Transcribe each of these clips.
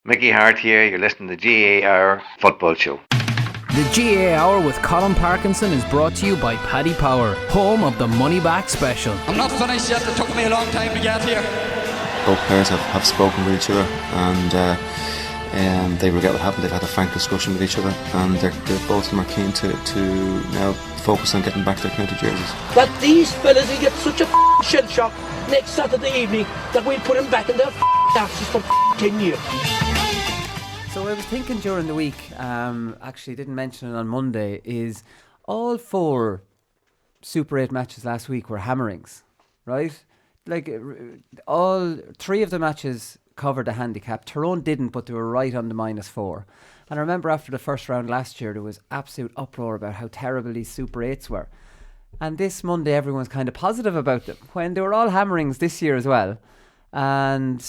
Mickey Hart here, you're listening to GAA Hour Football Show. The GAA Hour with Colm Parkinson is brought to you by Paddy Power, home of the Money Back Special. I'm not finished yet, it took me a long time to get here. Both players have spoken with each other and they regret what happened. They've had a frank discussion with each other, and both of them are keen to now focus on getting back their county jerseys. But these fellas will get such a shell shock next Saturday evening that we'll put them back in their asses for 10 years. So I was thinking during the week, actually didn't mention it on Monday, is all 4 Super 8 matches last week were hammerings, right? Like all 3 of the matches covered a handicap. Tyrone didn't, but they were right on the -4. And I remember after the first round last year, there was absolute uproar about how terrible these Super 8s were. And this Monday, everyone's kind of positive about them, when they were all hammerings this year as well. And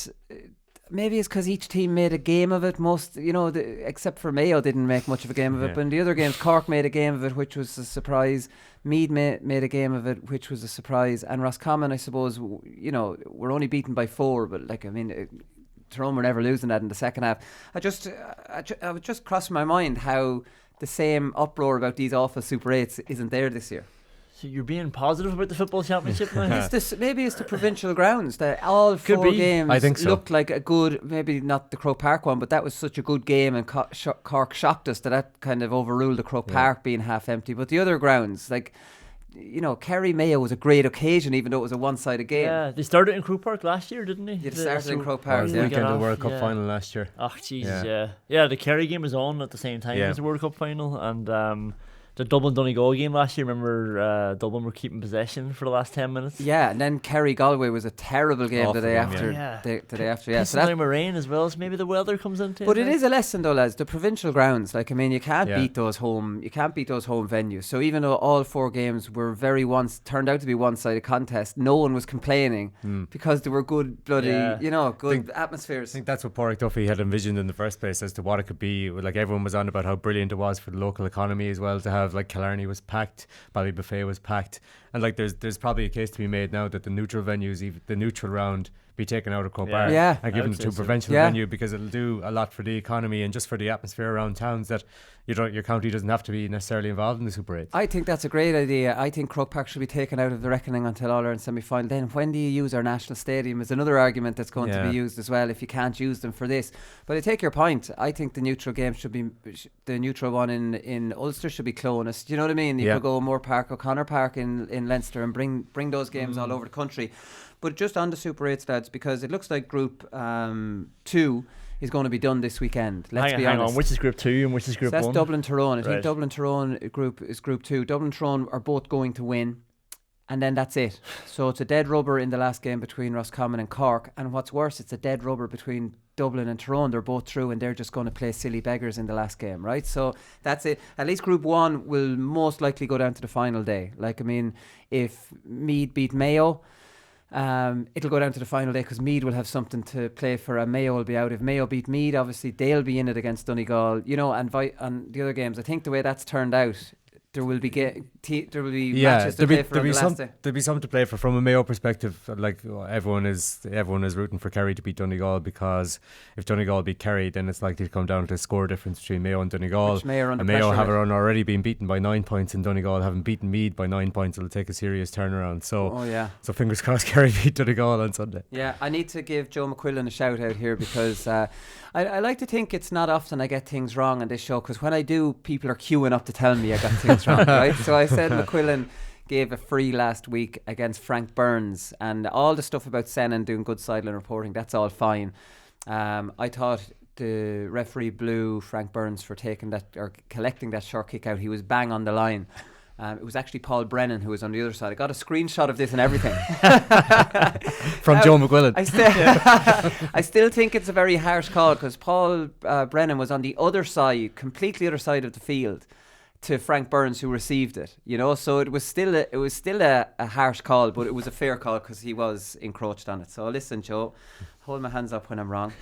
maybe it's because each team made a game of it. Most, except for Mayo, didn't make much of a game of it. But in the other games, Cork made a game of it, which was a surprise. Meath made a game of it, which was a surprise. And Roscommon, I suppose, were only beaten by 4. But Tyrone were never losing that in the second half. I would just cross my mind how the same uproar about these awful Super 8s isn't there this year. So you're being positive about the football championship now? Maybe it's the provincial grounds that all 4 games I think so. looked like a good, maybe not the Croke Park one, but that was such a good game, and Cork shocked us that kind of overruled the Croke Park being half empty. But the other grounds, Kerry Mayo was a great occasion, even though it was a one-sided game. Yeah, they started in Croke Park last year, didn't they? They started in Croke Park. It was the weekend of the World Cup final last year. Oh, Jesus, yeah. The Kerry game was on at the same time as the World Cup final, and the Dublin Donegal game last year, remember Dublin were keeping possession for the last 10 minutes. Yeah, and then Kerry Galway was a terrible game the day after. The day after, yeah. So that rain as well, so maybe the weather comes into it. But it is a lesson though, lads. The provincial grounds, you can't beat those home. You can't beat those home venues. So even though all 4 games were turned out to be one-sided contests, no one was complaining because there were good bloody, good atmospheres. I think that's what Pádraig Duffy had envisioned in the first place as to what it could be. Like everyone was on about how brilliant it was for the local economy as well to have Killarney was packed, Ballybuffet was packed, and there's probably a case to be made now that the neutral venues, even the neutral round, be taken out of Croke Park and given to a provincial venue, because it'll do a lot for the economy and just for the atmosphere around towns that your county doesn't have to be necessarily involved in the Super 8. I think that's a great idea. I think Croke Park should be taken out of the reckoning until All-Ireland semi-final. Then when do you use our national stadium is another argument that's going to be used as well if you can't use them for this. But I take your point. I think the neutral game should be, the neutral one in Ulster should be clonus. Do you know what I mean? You could go Moore Park or Conor Park in Leinster and bring those games all over the country. But just on the Super 8 lads, because it looks like Group 2 is going to be done this weekend. Let's be honest. Hang on, which is Group 2 and which is Group 1? That's Dublin Tyrone. I think Dublin Tyrone group is Group 2. Dublin Tyrone are both going to win, and then that's it. So it's a dead rubber in the last game between Roscommon and Cork, and what's worse, it's a dead rubber between Dublin and Tyrone. They're both through, and they're just going to play silly beggars in the last game, right? So that's it. At least Group 1 will most likely go down to the final day. If Meath beat Mayo, it'll go down to the final day because Meath will have something to play for, and Mayo will be out. If Mayo beat Meath, obviously they'll be in it against Donegal, and the other games. I think the way that's turned out, there will be matches to play for on the last day. There'll be something to play for from a Mayo perspective. Everyone is rooting for Kerry to beat Donegal, because if Donegal beat Kerry, then it's likely to come down to a score difference between Mayo and Donegal. Which Mayo have already been beaten by 9 points, and Donegal haven't beaten Meath by 9 points. It'll take a serious turnaround. So so fingers crossed Kerry beat Donegal on Sunday. Yeah, I need to give Joe McQuillan a shout out here, because I like to think it's not often I get things wrong on this show, because when I do, people are queuing up to tell me I got things wrong, right? So I said McQuillan gave a free last week against Frank Burns, and all the stuff about Senan doing good sideline reporting, that's all fine. I thought the referee blew Frank Burns for taking that or collecting that short kick out. He was bang on the line. It was actually Paul Brennan who was on the other side. I got a screenshot of this and everything. From Joe McQuillan. I still think it's a very harsh call, because Paul Brennan was on the other side, completely other side of the field, to Frank Burns, who received it. So it was still a harsh call, but it was a fair call because he was encroached on it. So listen, Joe, hold my hands up when I'm wrong.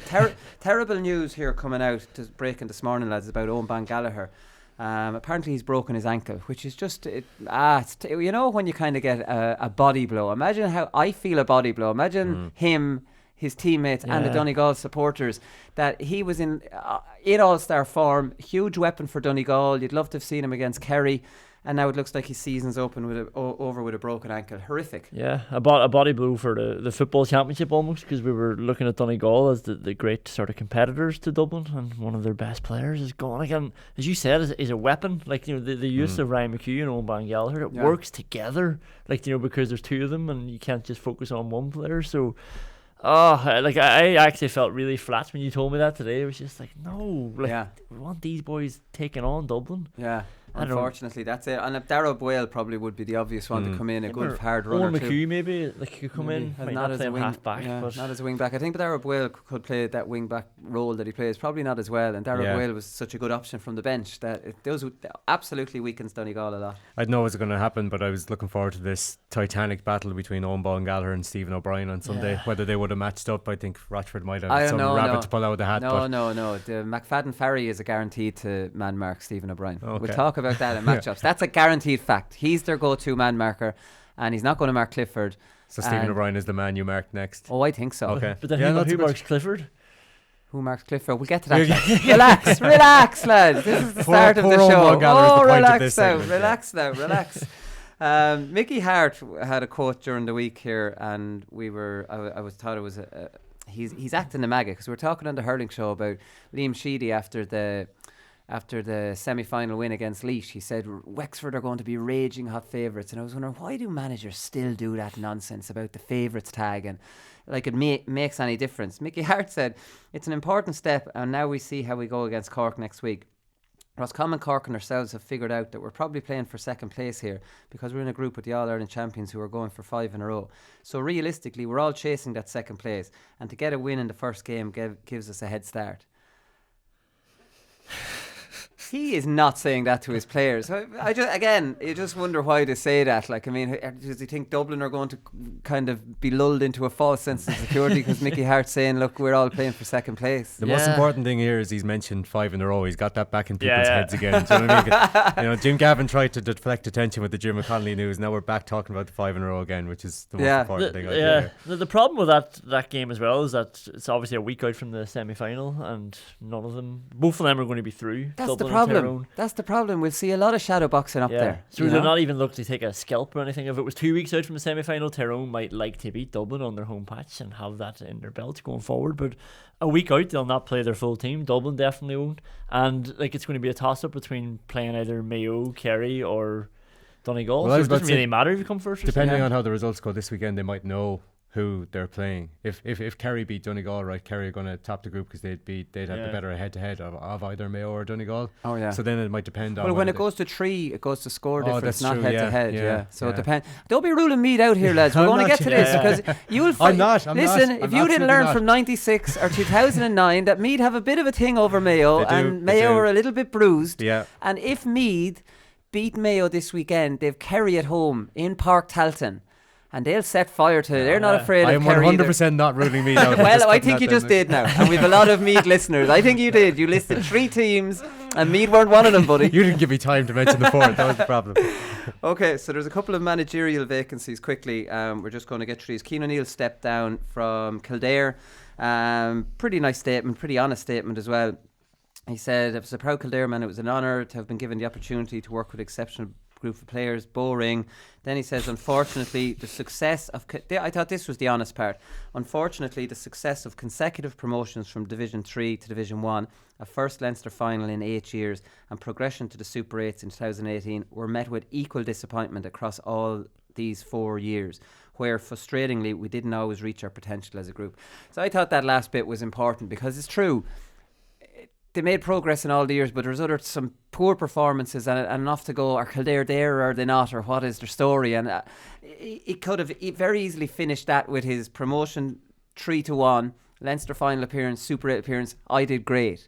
Terrible news here coming out, breaking this morning, lads, about Owen Gallagher. Apparently he's broken his ankle, which is just when you kind of get a body blow. Imagine how I feel a body blow. Imagine him his teammates and the Donegal supporters that he was in all-star form, huge weapon for Donegal. You'd love to have seen him against Kerry, and now it looks like his season's over with a broken ankle. Horrific. Yeah, a body blow for the football championship almost, because we were looking at Donegal as the great sort of competitors to Dublin, and one of their best players is gone again. As you said, is a weapon. Like, you know, the use of Ryan McHugh and Owen Gallagher, it works together. Like, you know, because there's two of them and you can't just focus on one player. So, I actually felt really flat when you told me that today. It was just like, no, we want these boys taking on Dublin. Yeah. Unfortunately, that's it. And Darrow Boyle probably would be the obvious one to come in, a good hard runner. Owen McHugh maybe could come in, not as a wing half back, but not as a wing back. I think Darrow Boyle could play that wing back role that he plays, probably not as well. And Darrow Boyle was such a good option from the bench that it absolutely weakens Donegal a lot. I didn't know it was going to happen, but I was looking forward to this titanic battle between Owen Gallagher and Stephen O'Brien on Sunday. Whether they would have matched up, I think Rochford might have rabbit to pull out of the hat. No. The McFadden Ferry is a guaranteed to man mark Stephen O'Brien. Okay. We'll talk about that in matchups. That's a guaranteed fact. He's their go-to man marker, and he's not going to mark Clifford. So Stephen O'Brien is the man you marked next. Oh, I think so. Okay, but then who marks Clifford? Who marks Clifford? We'll get to that. Relax, lads. This is the start of the show. Relax now. Mickey Hart had a quote during the week here, and thought it was he's acting the maggot, because we were talking on the hurling show about Liam Sheedy after the semi-final win against Laois. He said Wexford are going to be raging hot favourites, and I was wondering, why do managers still do that nonsense about the favourites tag, and like it makes any difference? Mickey Hart said it's an important step, and now we see how we go against Cork next week. Roscommon, Cork and ourselves have figured out that we're probably playing for second place here, because we're in a group with the All-Ireland champions who are going for 5 in a row. So realistically, we're all chasing that second place, and to get a win in the first game gives us a head start. He is not saying that to his players. You just wonder why they say that. Like, I mean, does he think Dublin are going to kind of be lulled into a false sense of security because Mickey Hart's saying, look, we're all playing for second place? The most important thing here is he's mentioned 5 in a row. He's got that back in people's heads again. Do you know what I mean? You know, Jim Gavin tried to deflect attention with the Jim McConnelly news. Now we're back talking about the 5 in a row again, which is the most important thing. The problem with that game as well is that it's obviously a week out from the semi-final, and both of them are going to be through. That's the problem. That's the problem. We'll see a lot of shadow boxing up there. So they'll not even look to take a scalp or anything. If it was 2 weeks out from the semi-final, Tyrone might like to beat Dublin on their home patch and have that in their belt going forward. But a week out, they'll not play their full team. Dublin definitely won't. And it's going to be a toss-up between playing either Mayo, Kerry or Donegal. So it doesn't really matter if you come first. Depending on how the results go this weekend, they might know who they're playing. If Kerry beat Donegal, right, Kerry are going to top the group because they'd have the better head-to-head of either Mayo or Donegal. Oh yeah. So then it might depend on. Well, when it goes to 3, it goes to score difference, not head-to-head. Yeah. So it depends. Don't be ruling Meath out here, lads. We're going to get to this because you'll. If you didn't learn from '96 or 2009 that Meath have a bit of a thing over Mayo, and Mayo are a little bit bruised. Yeah. And if Meath beat Mayo this weekend, they've Kerry at home in Park Talton. And they'll set fire to it. They're not afraid of Kerry. I'm 100% not ruling Meath out. Well, I think you just did now. And we've a lot of Meath listeners. I think you did. You listed 3 teams and Meath weren't one of them, buddy. You didn't give me time to mention the 4th. That was the problem. Okay, so there's a couple of managerial vacancies quickly. We're just going to get through these. Cian O'Neill stepped down from Kildare. Pretty nice statement, pretty honest statement as well. He said, as a proud Kildare man, it was an honour to have been given the opportunity to work with exceptional group of players. Boring. Then he says, unfortunately, the success of I thought this was the honest part. Unfortunately, the success of consecutive promotions from Division 3 to Division 1, a first Leinster final in 8 years, and progression to the Super 8s in 2018 were met with equal disappointment across all these 4 years, where frustratingly we didn't always reach our potential as a group. So I thought that last bit was important because it's true. They made progress in all the years, but there's some poor performances and enough to go, are Kildare there or are they not, or what is their story? And it could have very easily finished that with his promotion 3-1, Leinster final appearance, Super 8 appearance. I did great.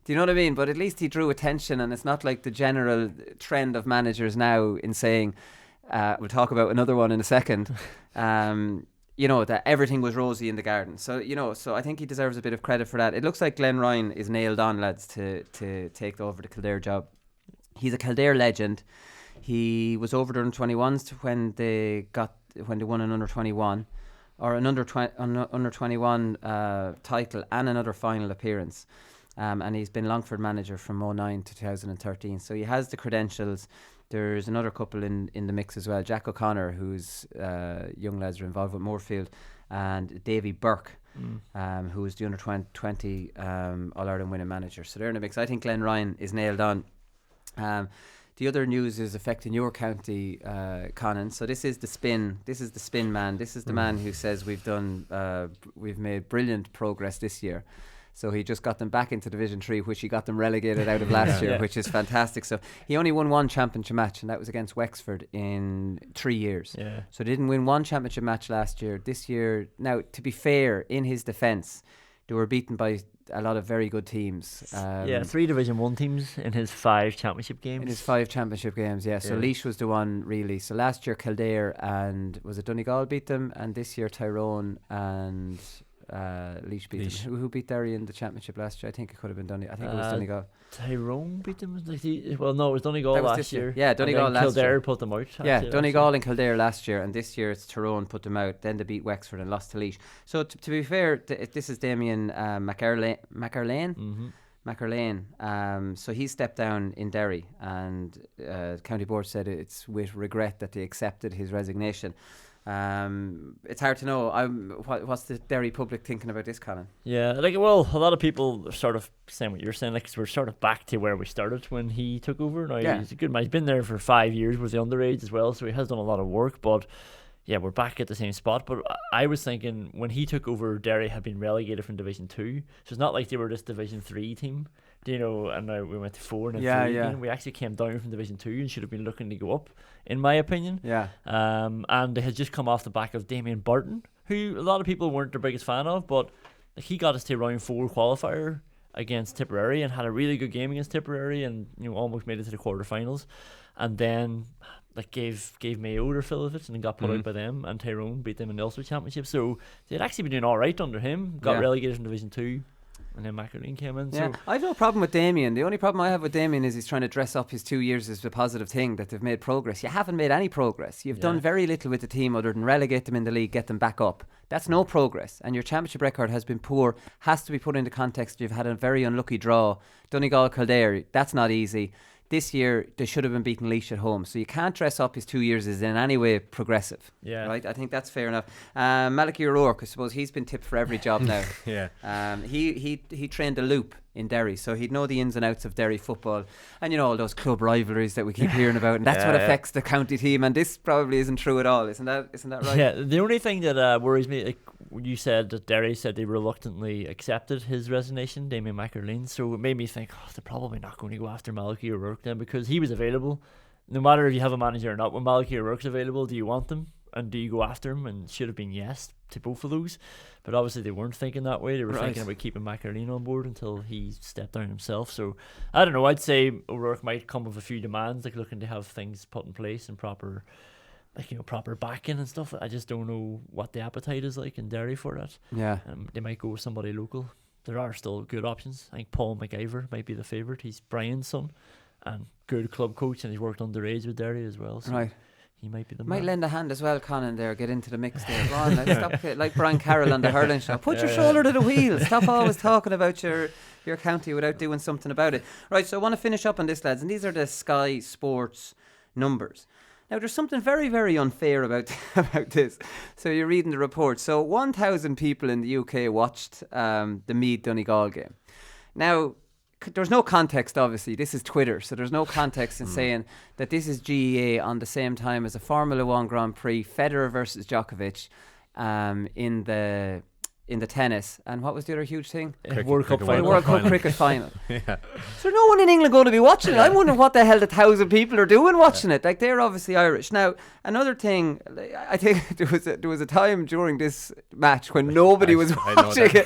Do you know what I mean? But at least he drew attention, and it's not like the general trend of managers now in saying, we'll talk about another one in a second, that everything was rosy in the garden. So, so I think he deserves a bit of credit for that. It looks like Glenn Ryan is nailed on, lads, to take over the Kildare job. He's a Kildare legend. He was over the under-21s when they won an under-21. or an under 21 title and another final appearance. And he's been Longford manager from 2009 to 2013. So he has the credentials. There's another couple in the mix as well. Jack O'Connor, who's young lads are involved with Moorfield, and Davy Burke, who is the under 20 All-Ireland winning manager. So they're in the mix. I think Glenn Ryan is nailed on. The other news is affecting your county, Conán. So this is the spin. This is the spin man. This is the man who says we've made brilliant progress this year. So he just got them back into Division 3, which he got them relegated out of last year, which is fantastic. So he only won one championship match, and that was against Wexford in 3 years. Yeah. So they didn't win one championship match last year. This year, now, to be fair, in his defence, they were beaten by a lot of very good teams. 3 Division 1 teams in his 5 championship games. In his 5 championship games, yeah. So Laois was the one, really. So last year, Kildare and, was it Donegal beat them? And this year, Tyrone and Laois beat them. Who beat Derry in the championship last year? I think it could have been Donegal. I think it was Donegal. Tyrone beat them? Well, no, it was Donegal last year. Yeah, Donegal last year. Kildare put them out. Yeah, Donegal and Kildare last year, and this year it's Tyrone put them out. Then they beat Wexford and lost to Laois. So to be fair, this is Damien McErlane. So he stepped down in Derry, and County Board said it's with regret that they accepted his resignation. It's hard to know. What's the Derry public thinking about this, Colin? Yeah, a lot of people are sort of saying what you're saying, cause we're sort of back to where we started when he took over. Now, he's a good man. He's been there for 5 years with the underage as well, so he has done a lot of work, but yeah, we're back at the same spot. But I was thinking when he took over, Derry had been relegated from Division 2, so it's not like they were this Division 3 team, and now we went to 4 and then 3 again. We actually came down from Division 2 and should have been looking to go up, in my opinion. And they had just come off the back of Damien Burton, who a lot of people weren't the biggest fan of, but he got us to round 4 qualifier against Tipperary and had a really good game against Tipperary, and almost made it to the quarterfinals, and then gave Mayo their fill of it and then got put out by them, and Tyrone beat them in the Ulster Championship. So they'd actually been doing alright under him, got relegated from Division 2, and then McErlane came in. Yeah, I've no problem with Damien. The only problem I have with Damien is he's trying to dress up his 2 years as a positive thing, that they've made progress. You haven't made any progress. You've done very little with the team other than relegate them in the league, get them back up. That's no progress. And your championship record has been poor, has to be put into context. You've had a very unlucky draw. Donegal, Kildare, that's not easy. This year, they should have been beating Laois at home. So you can't dress up his 2 years as in any way progressive. Yeah. Right? I think that's fair enough. Malachy O'Rourke, I suppose he's been tipped for every job now. He trained a loop in Derry, so he'd know the ins and outs of Derry football, and all those club rivalries that we keep hearing about, and that's what affects the county team. And this probably isn't true at all, isn't that right? Yeah, the only thing that worries me, you said that Derry said they reluctantly accepted his resignation, Damien McErlane, so it made me think, they're probably not going to go after Malachy O'Rourke then, because he was available. No matter if you have a manager or not, when Malachy O'Rourke's available, do you want them? And do you go after him? And should have been yes to both of those. But obviously they weren't thinking that way. They were thinking about keeping McErlane on board until he stepped down himself. So I don't know. I'd say O'Rourke might come with a few demands, looking to have things put in place and proper backing and stuff. I just don't know what the appetite is like in Derry for that. Yeah. They might go with somebody local. There are still good options. I think Paul McIver might be the favourite. He's Brian's son and good club coach, and he's worked underage with Derry as well. So he might be the man. Lend a hand as well, Conán, there. Get into the mix there. Go on, let's stop it. Like Brian Carroll on the hurling show. Put your shoulder to the wheel. Stop always talking about your county without doing something about it. Right, so I want to finish up on this, lads, and these are the Sky Sports numbers. Now, there's something very, very unfair about this. So you're reading the report. So 1,000 people in the UK watched the Meath Donegal game. Now, there's no context, obviously. This is Twitter, so there's no context in saying that this is GAA on the same time as a Formula 1 Grand Prix, Federer versus Djokovic in the tennis. And what was the other huge thing? World Cup final. The World Cup cricket final. Yeah. So no one in England going to be watching it. I'm wondering what the hell the 1,000 people are doing watching it. Like, they're obviously Irish. Now, another thing, I think there was a time during this match when nobody was watching it,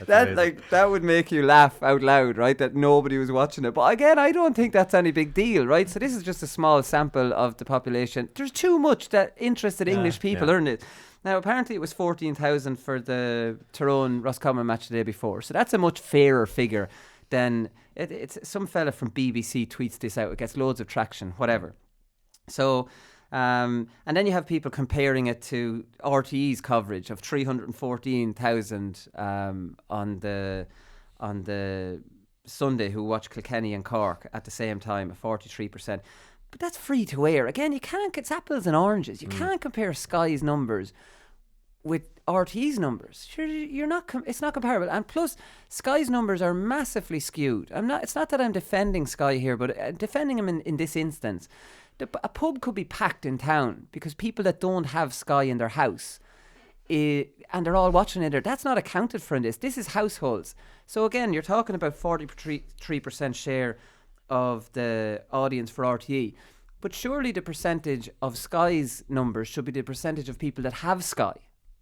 that would make you laugh out loud, right? That nobody was watching it. But again, I don't think that's any big deal, right? So this is just a small sample of the population. There's too much that interested English people, aren't it? Now, apparently it was 14,000 for the Tyrone Roscommon match the day before. So that's a much fairer figure than... It's some fella from BBC tweets this out. It gets loads of traction, whatever. So And then you have people comparing it to RTE's coverage of 314,000 on the Sunday who watched Kilkenny and Cork at the same time, at 43%. But that's free to air. Again, it's apples and oranges. You can't compare Sky's numbers with RT's numbers. Sure, it's not comparable. And plus, Sky's numbers are massively skewed. It's not that I'm defending Sky here, but defending him in this instance. A pub could be packed in town because people that don't have Sky in their house, and they're all watching it. That's not accounted for in this. This is households. So again, you're talking about 43% share of the audience for RTE. But surely the percentage of Sky's numbers should be the percentage of people that have Sky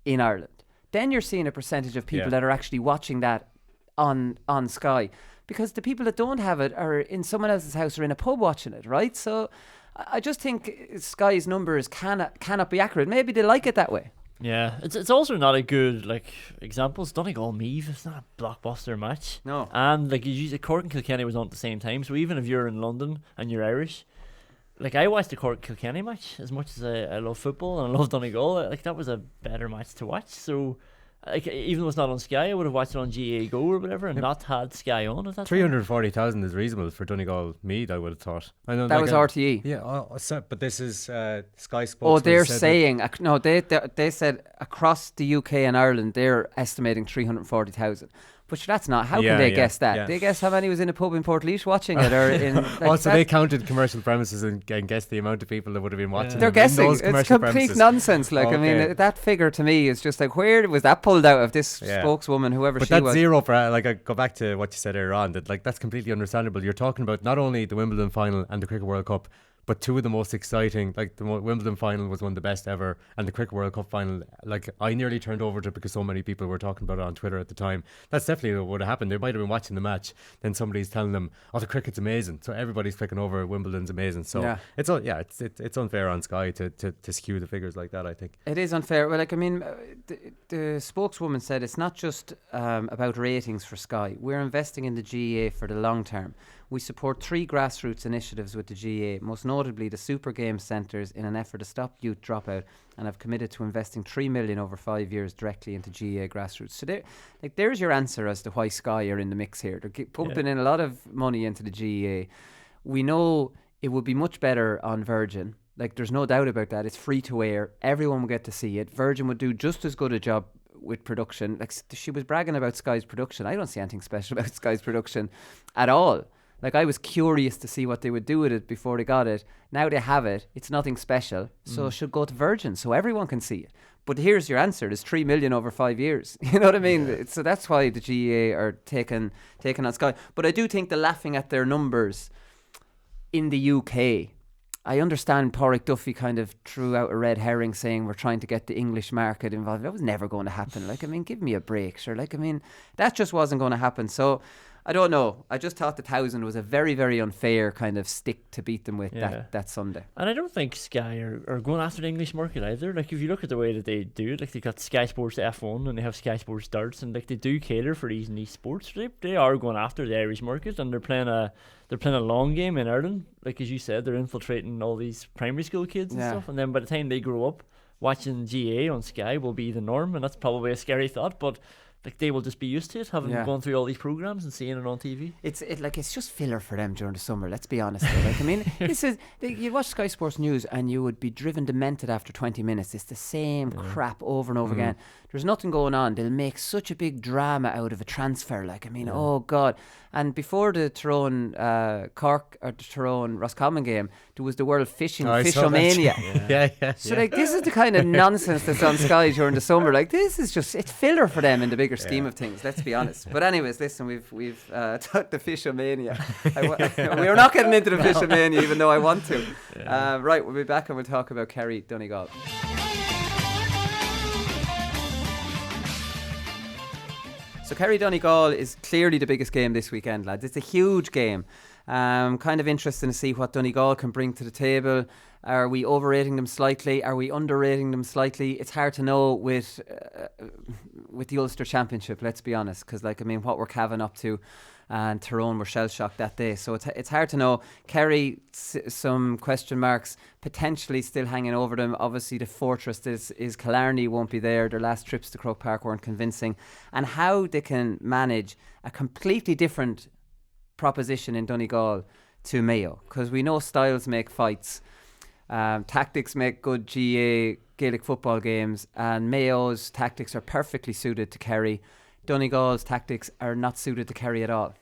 in Ireland. Then you're seeing a percentage of people that are actually watching that on Sky, because the people that don't have it are in someone else's house or in a pub watching it, right? So I just think Sky's numbers cannot be accurate. Maybe they like it that way. Yeah, it's also not a good example. It's Donegal Meath. It's not a blockbuster match. No. And Cork and Kilkenny was on at the same time. So even if you're in London and you're Irish, I watched the Cork Kilkenny match as much as I love football and I love Donegal. That was a better match to watch. So even though it's not on Sky, I would have watched it on GAA Go or whatever and not had Sky on at that time. 340,000 is reasonable for Donegal Meath, I would have thought. I know that was RTE. Yeah, but this is Sky Sports. Oh, they're saying no. They said across the UK and Ireland they're estimating 340,000. But that's not. How can they guess that? Yeah. They guess how many was in a pub in Portlaoise watching it, or in. Also, they counted commercial premises and guessed the amount of people that would have been watching. They're guessing. Those It's complete premises. nonsense. I mean, that figure to me is just where was that pulled out of this spokeswoman, whoever she was? But that's zero for. I go back to what you said earlier on. That's completely understandable. You're talking about not only the Wimbledon final and the Cricket World Cup, but two of the most exciting, the Wimbledon final was one of the best ever, and the Cricket World Cup final, I nearly turned over to it because so many people were talking about it on Twitter at the time. That's definitely what would have happened. They might have been watching the match, then somebody's telling them, "Oh, the cricket's amazing," so everybody's clicking over. Wimbledon's amazing. So it's unfair on Sky to skew the figures like that. I think it is unfair. Well, the spokeswoman said it's not just about ratings for Sky. We're investing in the GAA for the long term. We support 3 grassroots initiatives with the GAA, most notably the Super Games Centres, in an effort to stop youth dropout, and have committed to investing 3 million over 5 years directly into GAA grassroots. So there's your answer as to why Sky are in the mix here. They're pumping in a lot of money into the GAA. We know it would be much better on Virgin. There's no doubt about that. It's free to air. Everyone will get to see it. Virgin would do just as good a job with production. She was bragging about Sky's production. I don't see anything special about Sky's production at all. I was curious to see what they would do with it before they got it. Now they have it. It's nothing special. So it should go to Virgin so everyone can see it. But here's your answer. There's 3 million over 5 years. You know what I mean? Yeah. So that's why the GAA are taking on Sky. But I do think they're laughing at their numbers in the UK. I understand Pádraig Duffy kind of threw out a red herring saying we're trying to get the English market involved. That was never going to happen. Give me a break, sure. That just wasn't going to happen. So I don't know. I just thought the 1,000 was a very, very unfair kind of stick to beat them with that Sunday. And I don't think Sky are going after the English market either. If you look at the way that they do it, they've got Sky Sports F1 and they have Sky Sports Darts, and they do cater for these niche sports. They are going after the Irish market, and they're playing a long game in Ireland. As you said, they're infiltrating all these primary school kids and stuff, and then by the time they grow up, watching GAA on Sky will be the norm, and that's probably a scary thought, but they will just be used to it, having gone through all these programs and seeing it on TV. It's just filler for them during the summer. Let's be honest. This is you watch Sky Sports News and you would be driven demented after 20 minutes. It's the same crap over and over again. There's nothing going on. They'll make such a big drama out of a transfer. Oh God! And before the Tyrone Cork or the Tyrone Roscommon game, there was the World Fishomania. So this is the kind of nonsense that's on Sky during the summer. This is just it's filler for them in the bigger scheme of things. Let's be honest. But anyways, listen, we've took the Fishomania. We're not getting into the Fishomania, even though I want to. Right, we'll be back and we'll talk about Kerry Donegal. So Kerry Donegal is clearly the biggest game this weekend, lads. It's a huge game. Kind of interesting to see what Donegal can bring to the table. Are we overrating them slightly? Are we underrating them slightly? It's hard to know with the Ulster Championship, let's be honest, because what were Cavan up to and Tyrone were shell-shocked that day. So it's hard to know. Kerry, some question marks potentially still hanging over them. Obviously the fortress is Killarney won't be there. Their last trips to Croke Park weren't convincing. And how they can manage a completely different proposition in Donegal to Mayo, because we know styles make fights. Tactics make good GAA Gaelic football games, and Mayo's tactics are perfectly suited to Kerry. Donegal's tactics are not suited to Kerry at all.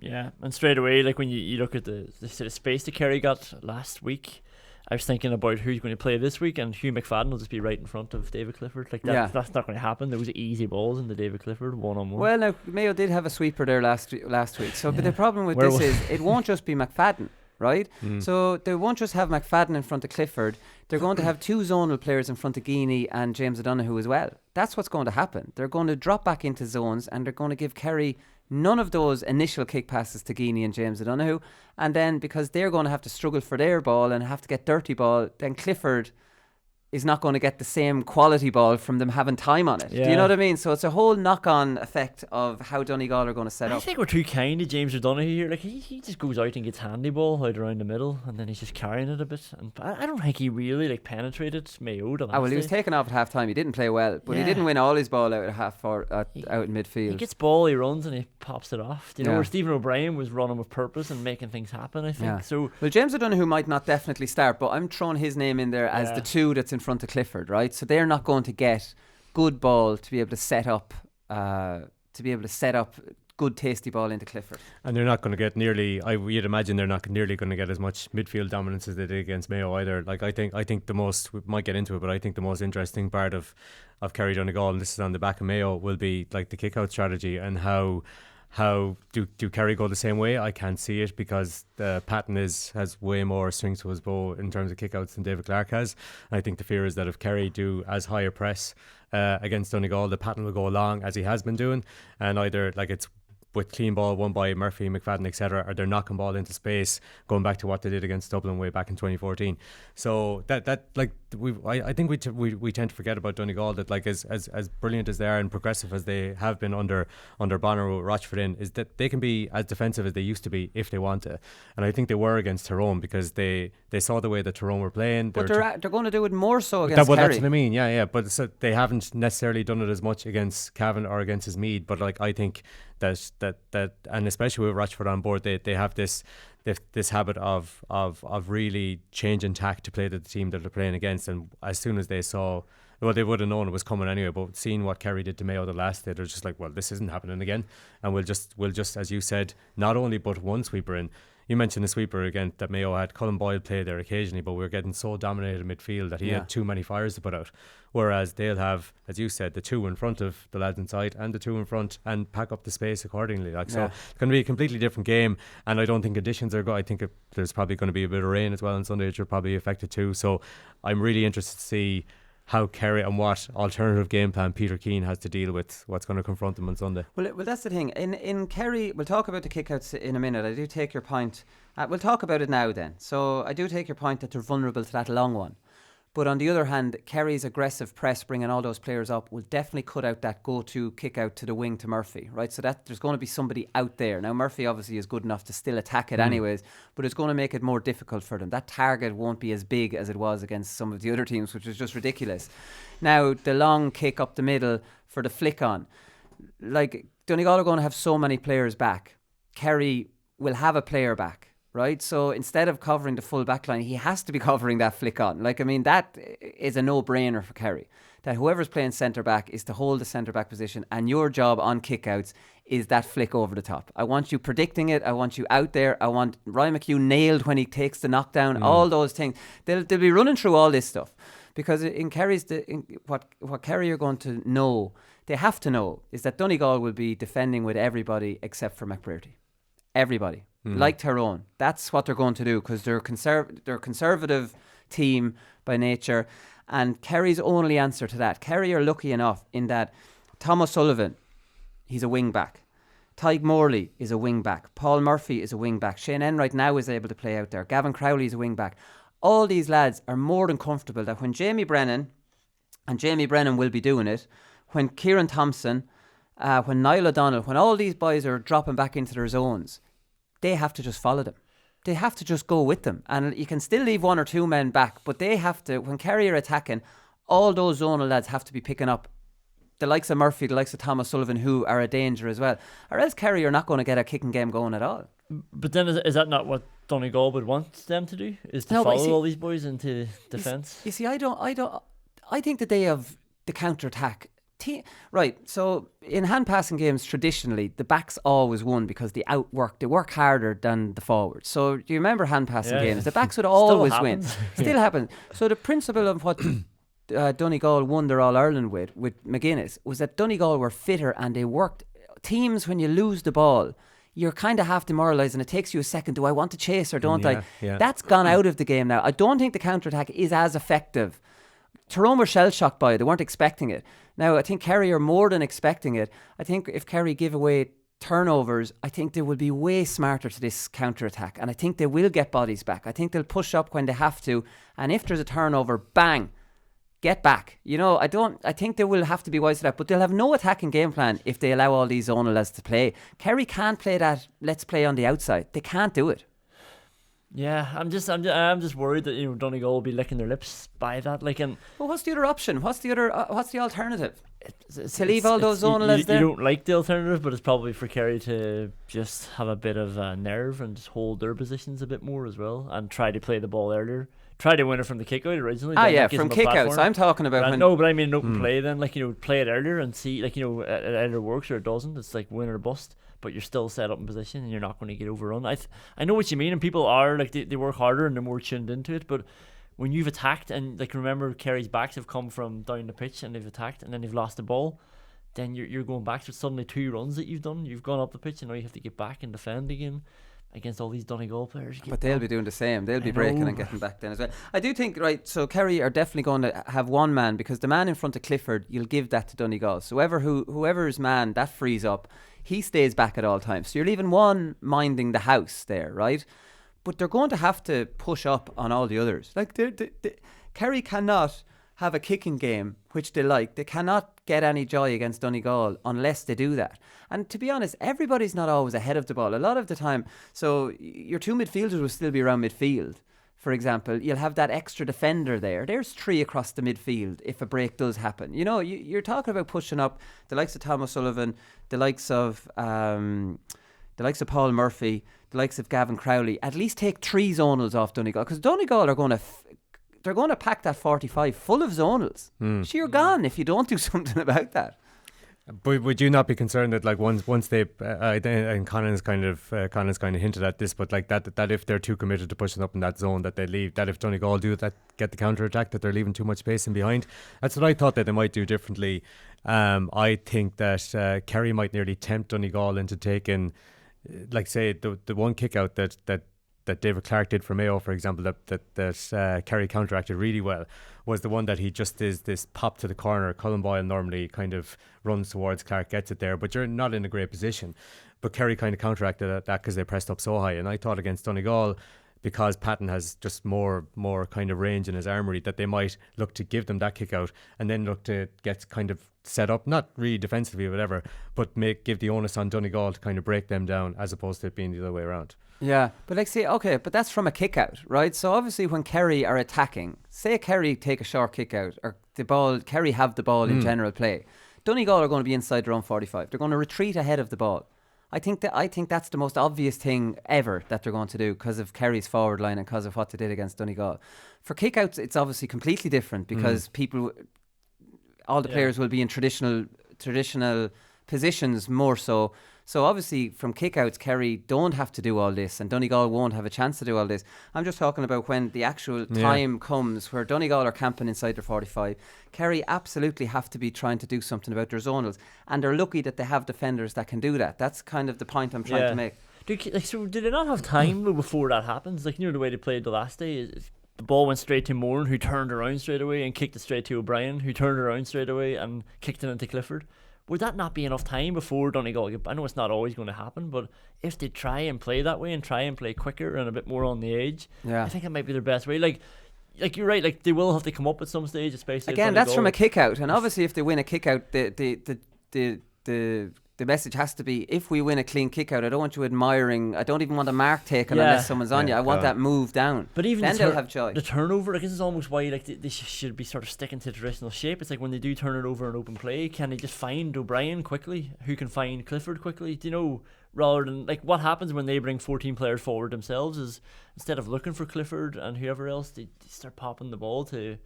Yeah, and straight away, like when you look at the sort of space that Kerry got last week, I was thinking about who's going to play this week, and Hugh McFadden will just be right in front of David Clifford. Like that's not going to happen. There was easy balls in the David Clifford one-on-one. Well, now Mayo did have a sweeper there last week. So, but the problem with this is it won't just be McFadden. Right? So they won't just have McFadden in front of Clifford. They're going to have two zonal players in front of Keane and James O'Donoghue as well. That's what's going to happen. They're going to drop back into zones, and they're going to give Kerry none of those initial kick passes to Keane and James O'Donoghue. And then because they're going to have to struggle for their ball and have to get dirty ball, then Clifford is not going to get the same quality ball from them having time on it. Yeah. Do you know what I mean? So it's a whole knock-on effect of how Donegal are going to set up. I think we're too kind to James O'Donoghue here. Like he just goes out and gets handy ball out around the middle, and then he's just carrying it a bit. And I don't think he really penetrated Mayo. Well, he was taken off at half time. He didn't play well, but he didn't win all his ball out at out in midfield. He gets ball, he runs, and he pops it off. You know, Yeah. where Stephen O'Brien was running with purpose and making things happen. I think. Yeah. So well, James O'Donoghue might not definitely start, but I'm throwing his name in there as the two that's in front of Clifford, right? So they're not going to get good ball to be able to set up good tasty ball into Clifford. And they're not going to get you'd imagine they're not nearly going to get as much midfield dominance as they did against Mayo either. Like I think the most, we might get into it, but I think the most interesting part of Kerry Donegal, and this is on the back of Mayo, will be like the kick out strategy and how do Kerry go the same way? I can't see it, because Patton has way more strings to his bow in terms of kickouts than David Clark has. And I think the fear is that if Kerry do as high a press against Donegal, the Patton will go along as he has been doing, and either like it's with clean ball won by Murphy, McFadden, etc., or they're knocking ball into space, going back to what they did against Dublin way back in 2014. So that like I think we tend to forget about Donegal, that like as brilliant as they are and progressive as they have been under Bonner or Rochford in, is that they can be as defensive as they used to be if they want to. And I think they were against Tyrone, because they saw the way that Tyrone were playing. But they're going to do it more so against Kerry. That's what I mean. Yeah. But so they haven't necessarily done it as much against Cavan or against his Mead. But like I think that and especially with Rochford on board, they have this habit of really changing tack to play to the team that they're playing against. And as soon as they saw, well, they would have known it was coming anyway, but seeing what Kerry did to Mayo the last day, they're just like, well, this isn't happening again, and we'll just as you said, not only put one sweeper in. You mentioned the sweeper again that Mayo had. Colm Boyle played there occasionally, but we were getting so dominated in midfield that he had too many fires to put out. Whereas they'll have, as you said, the two in front of the lads inside and the two in front, and pack up the space accordingly. So it's going to be a completely different game, and I don't think conditions are good. I think there's probably going to be a bit of rain as well on Sunday, which will probably affect it too. So I'm really interested to see how Kerry and what alternative game plan Peter Keane has to deal with what's going to confront them on Sunday. Well, that's the thing. In Kerry, we'll talk about the kickouts in a minute. I do take your point. We'll talk about it now then. So I do take your point that they're vulnerable to that long one. But on the other hand, Kerry's aggressive press, bringing all those players up, will definitely cut out that go-to kick out to the wing to Murphy, right? So that there's going to be somebody out there. Now, Murphy obviously is good enough to still attack it anyways, but it's going to make it more difficult for them. That target won't be as big as it was against some of the other teams, which is just ridiculous. Now, the long kick up the middle for the flick on. Like, Donegal are going to have so many players back. Kerry will have a player back. Right, so instead of covering the full back line, he has to be covering that flick on. Like, I mean, that is a no-brainer for Kerry. That whoever's playing centre-back is to hold the centre-back position, and your job on kickouts is that flick over the top. I want you predicting it. I want you out there. I want Ryan McHugh nailed when he takes the knockdown. All those things. They'll be running through all this stuff. Because in Kerry's, what Kerry are going to know, they have to know, is that Donegal will be defending with everybody except for McBrearty. Everybody. Like Tyrone. That's what they're going to do, because they're a conservative team by nature, and Kerry's only answer to that. Kerry are lucky enough in that Tom O'Sullivan, he's a wing back. Tyke Morley is a wing back. Paul Murphy is a wing back. Shane Enright now is able to play out there. Gavin Crowley is a wing back. All these lads are more than comfortable that when Jamie Brennan will be doing it, when Kieran Thompson when Niall O'Donnell, when all these boys are dropping back into their zones, they have to just follow them. They have to just go with them. And you can still leave one or two men back, but they have to, when Kerry are attacking, all those zonal lads have to be picking up the likes of Murphy, the likes of Thomas Sullivan, who are a danger as well. Or else Kerry are not going to get a kicking game going at all. But then is that not what Donegal would want them to do? Is to follow all these boys into defence? You see, I think that they have the counter-attack. Right, so in hand passing games traditionally the backs always won because they work harder than the forwards. So do you remember hand passing games? The backs would always win. Still happens. So the principle of what Donegal won their All-Ireland with McGuinness was that Donegal were fitter and they worked. Teams, when you lose the ball, you're kind of half demoralised and it takes you a second. Do I want to chase or don't I? Yeah. That's gone out of the game now. I don't think the counter-attack is as effective. Tyrone were shell-shocked by it. They weren't expecting it. Now, I think Kerry are more than expecting it. I think if Kerry give away turnovers, I think they will be way smarter to this counter-attack. And I think they will get bodies back. I think they'll push up when they have to. And if there's a turnover, bang, get back. You know, I think they will have to be wise to that. But they'll have no attacking game plan if they allow all these zonal lads to play. Kerry can't play that, let's play on the outside. They can't do it. Yeah, I'm just worried that Donegal will be licking their lips by that. Well, what's the other option? What's the alternative? To leave all those zonal lads there. You don't like the alternative, but it's probably for Kerry to just have a bit of nerve and just hold their positions a bit more as well, and try to play the ball earlier. Try to win it from the kick out originally. From kickouts. I'm talking about. No, but I mean an open play. Then, play it earlier and see, it either works or it doesn't. It's like win or bust. But you're still set up in position and you're not going to get overrun. I know what you mean, and people are they work harder and they're more tuned into it. But when you've attacked and remember Kerry's backs have come from down the pitch and they've attacked and then they've lost the ball, then you're going back to suddenly 2 runs that you've done. You've gone up the pitch and now you have to get back and defend again against all these Donegal players. But they'll be doing the same. They'll be breaking and getting back then as well. I do think, right, so Kerry are definitely going to have one man, because the man in front of Clifford, you'll give that to Donegal. So whoever's man that frees up, he stays back at all times. So you're leaving one minding the house there, right? But they're going to have to push up on all the others. Kerry cannot have a kicking game, which they like. They cannot get any joy against Donegal unless they do that. And to be honest, everybody's not always ahead of the ball. A lot of the time, so your 2 midfielders will still be around midfield. For example, you'll have that extra defender there. There's 3 across the midfield if a break does happen. You're talking about pushing up the likes of Thomas Sullivan, the likes of Paul Murphy, the likes of Gavin Crowley. At least take 3 zonals off Donegal, because Donegal are going to pack that 45 full of zonals. So you're gone if you don't do something about that. But would you not be concerned that once they and Conan's kind of hinted at this, but that if they're too committed to pushing up in that zone, that they leave, that if Donegal do that, get the counter attack, that they're leaving too much space in behind? That's what I thought that they might do differently. I think that Kerry might nearly tempt Donegal into taking, say the one kick out that David Clark did for Mayo, for example, that Kerry counteracted really well, was the one that he just is this pop to the corner. Colm Boyle normally kind of runs towards Clark, gets it there, but you're not in a great position. But Kerry kind of counteracted that because they pressed up so high. And I thought against Donegal, because Patton has just more kind of range in his armoury, that they might look to give them that kick out and then look to get kind of set up, not really defensively or whatever, but give the onus on Donegal to kind of break them down, as opposed to it being the other way around. Yeah, but but that's from a kick out, right? So obviously when Kerry are attacking, say Kerry take a short kick out, or Kerry have the ball in general play, Donegal are going to be inside their own 45. They're going to retreat ahead of the ball. I think that's the most obvious thing ever that they're going to do, because of Kerry's forward line and because of what they did against Donegal. For kickouts, it's obviously completely different, because all the players will be in traditional positions more so. So obviously from kickouts, Kerry don't have to do all this and Donegal won't have a chance to do all this. I'm just talking about when the actual time comes where Donegal are camping inside their 45. Kerry absolutely have to be trying to do something about their zonals, and they're lucky that they have defenders that can do that. That's kind of the point I'm trying to make. So did they not have time before that happens? The way they played the last day is the ball went straight to Moran, who turned around straight away and kicked it straight to O'Brien, who turned around straight away and kicked it into Clifford. Would that not be enough time before Donegal? I know it's not always going to happen, but if they try and play that way and try and play quicker and a bit more on the edge, I think it might be their best way. Like you're right, they will have to come up at some stage, especially again. That's from a kick out, and obviously if they win a kick out, the the message has to be, if we win a clean kick out, I don't want you admiring, I don't even want a mark taken unless someone's on you. I want that move down. But even then they'll have joy. The turnover, I guess, is almost why like they should be sort of sticking to traditional shape. It's like when they do turn it over in open play, can they just find O'Brien quickly, who can find Clifford quickly, do you know, rather than like what happens when they bring 14 players forward themselves is instead of looking for Clifford and whoever else, they start popping the ball to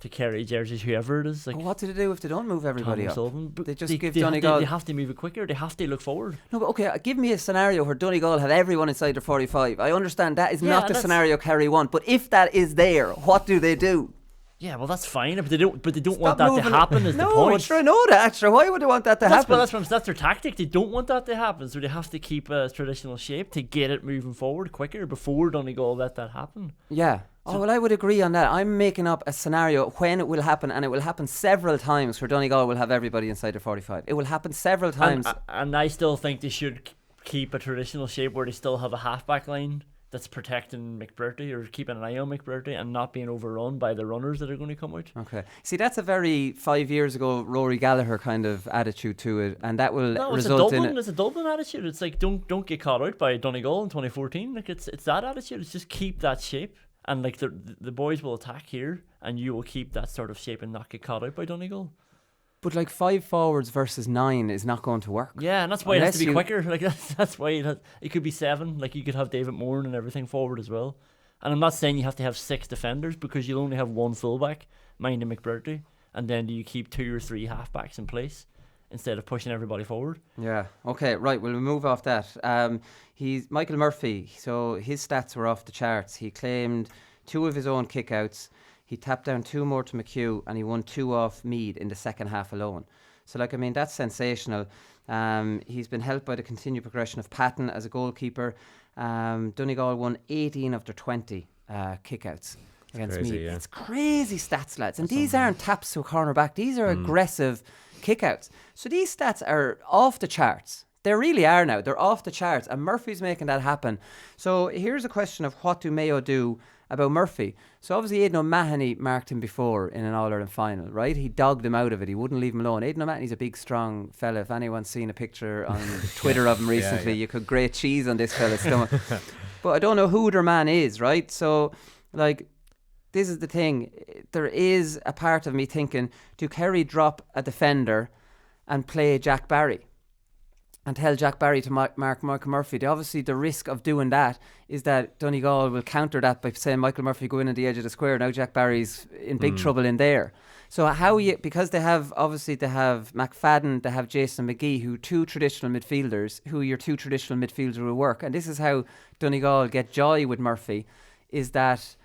Kerry, jerseys, whoever it is. Like, what do they do if they don't move everybody up? They just give they Donegal... They have to move it quicker. They have to look forward. No, but okay, give me a scenario where Donegal have everyone inside their 45. I understand that is not the scenario Kerry want, but if that is there, what do they do? Yeah, well, that's fine, but they don't want that to happen. Is the point? No, sure, I know that. Sure, why would they want that to happen? That's their tactic. They don't want that to happen, so they have to keep a traditional shape to get it moving forward quicker before Donegal let that happen. Yeah. Well, I would agree on that. I'm making up a scenario when it will happen, and it will happen several times where Donegal will have everybody inside their 45. It will happen several times. And I still think they should keep a traditional shape where they still have a half-back line that's protecting McBurty or keeping an eye on McBurty and not being overrun by the runners that are going to come out. Okay. See, that's a very 5 years ago Rory Gallagher kind of attitude to it, and that will result in... It's a Dublin attitude. It's like, don't get caught out by Donegal in 2014. Like, it's that attitude. It's just keep that shape. And like the boys will attack here, and you will keep that sort of shape and not get caught out by Donegal. But like 5 forwards versus 9 is not going to work. Yeah, and that's why it has to be quicker. Like that's why it could be 7. Like you could have David Moore and everything forward as well. And I'm not saying you have to have 6 defenders because you'll only have 1 fullback, minding McBurty, and then do you keep 2 or 3 halfbacks in place instead of pushing everybody forward? Yeah. Okay. Right. We'll move off that. He's Michael Murphy. So his stats were off the charts. He claimed 2 of his own kickouts. He tapped down 2 more to McHugh, and he won 2 off Mead in the second half alone. So, that's sensational. He's been helped by the continued progression of Patton as a goalkeeper. Donegal won 18 of their 20 kickouts against Mead. Yeah. It's crazy stats, lads. And these aren't taps to a corner back. These are aggressive kickouts. So these stats are off the charts. They really are now. They're off the charts. And Murphy's making that happen. So here's a question of what do Mayo do about Murphy. So obviously Aidan O'Mahony marked him before in an All-Ireland final, right? He dogged him out of it. He wouldn't leave him alone. Aidan O'Mahony's a big, strong fella. If anyone's seen a picture on Twitter of him recently, you could grate cheese on this fella's stomach. But I don't know who their man is, right? So, this is the thing. There is a part of me thinking, do Kerry drop a defender and play Jack Barry? And tell Jack Barry to mark Michael Murphy. Obviously, the risk of doing that is that Donegal will counter that by saying Michael Murphy go in at the edge of the square. Now Jack Barry's in big trouble in there. So because they have McFadden, they have Jason McGee, who 2 traditional midfielders, who your 2 traditional midfielders will work. And this is how Donegal get joy with Murphy, is that...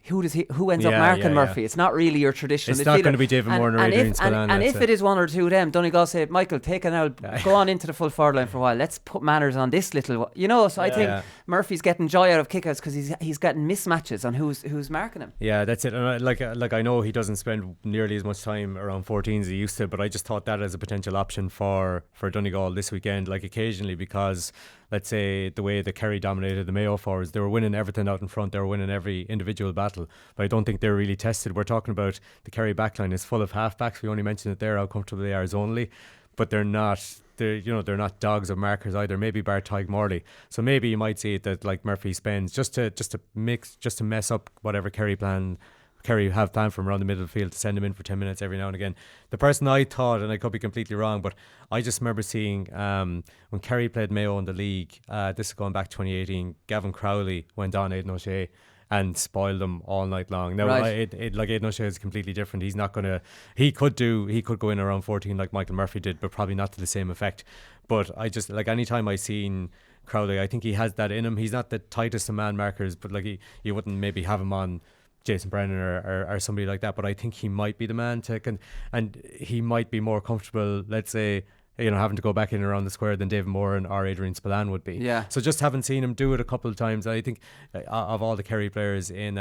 who ends up marking Murphy? It's not really your traditional midfielder. It's not going to be David Moore or Adrian Spillane. And if it is 1 or 2 of them, Donegal say, Michael, take an out, go on into the full forward line for a while. Let's put manners on this little, So I think Murphy's getting joy out of kickouts because he's getting mismatches on who's marking him. Yeah, that's it. And I know he doesn't spend nearly as much time around 14s as he used to, but I just thought that as a potential option for Donegal this weekend, occasionally, because let's say the way the Kerry dominated the Mayo forwards, they were winning everything out in front, they were winning every individual battle, but I don't think they're really tested. We're talking about the Kerry backline is full of halfbacks. We only mentioned it there, how comfortable they are as only, but they're not dogs of markers either. Maybe bar Tyg Morley. So maybe you might see it that Murphy spends just to mess up whatever Kerry have planned from around the middle of the field, to send him in for 10 minutes every now and again. The person I thought, and I could be completely wrong, but I just remember seeing when Kerry played Mayo in the league, this is going back 2018, Gavin Crowley went on Aidan O'Shea and spoiled them all night long. Now, Aidan O'Shea is completely different. He's not going to... He could go in around 14 like Michael Murphy did, but probably not to the same effect. But I just... anytime I seen Crowley, I think he has that in him. He's not the tightest of man markers, but you wouldn't maybe have him on Jason Brennan or somebody like that, but I think he might be the man and he might be more comfortable, let's say, having to go back in around the square than David Moore or Adrian Spillane would be. Yeah. So just having seen him do it a couple of times, I think of all the Kerry players in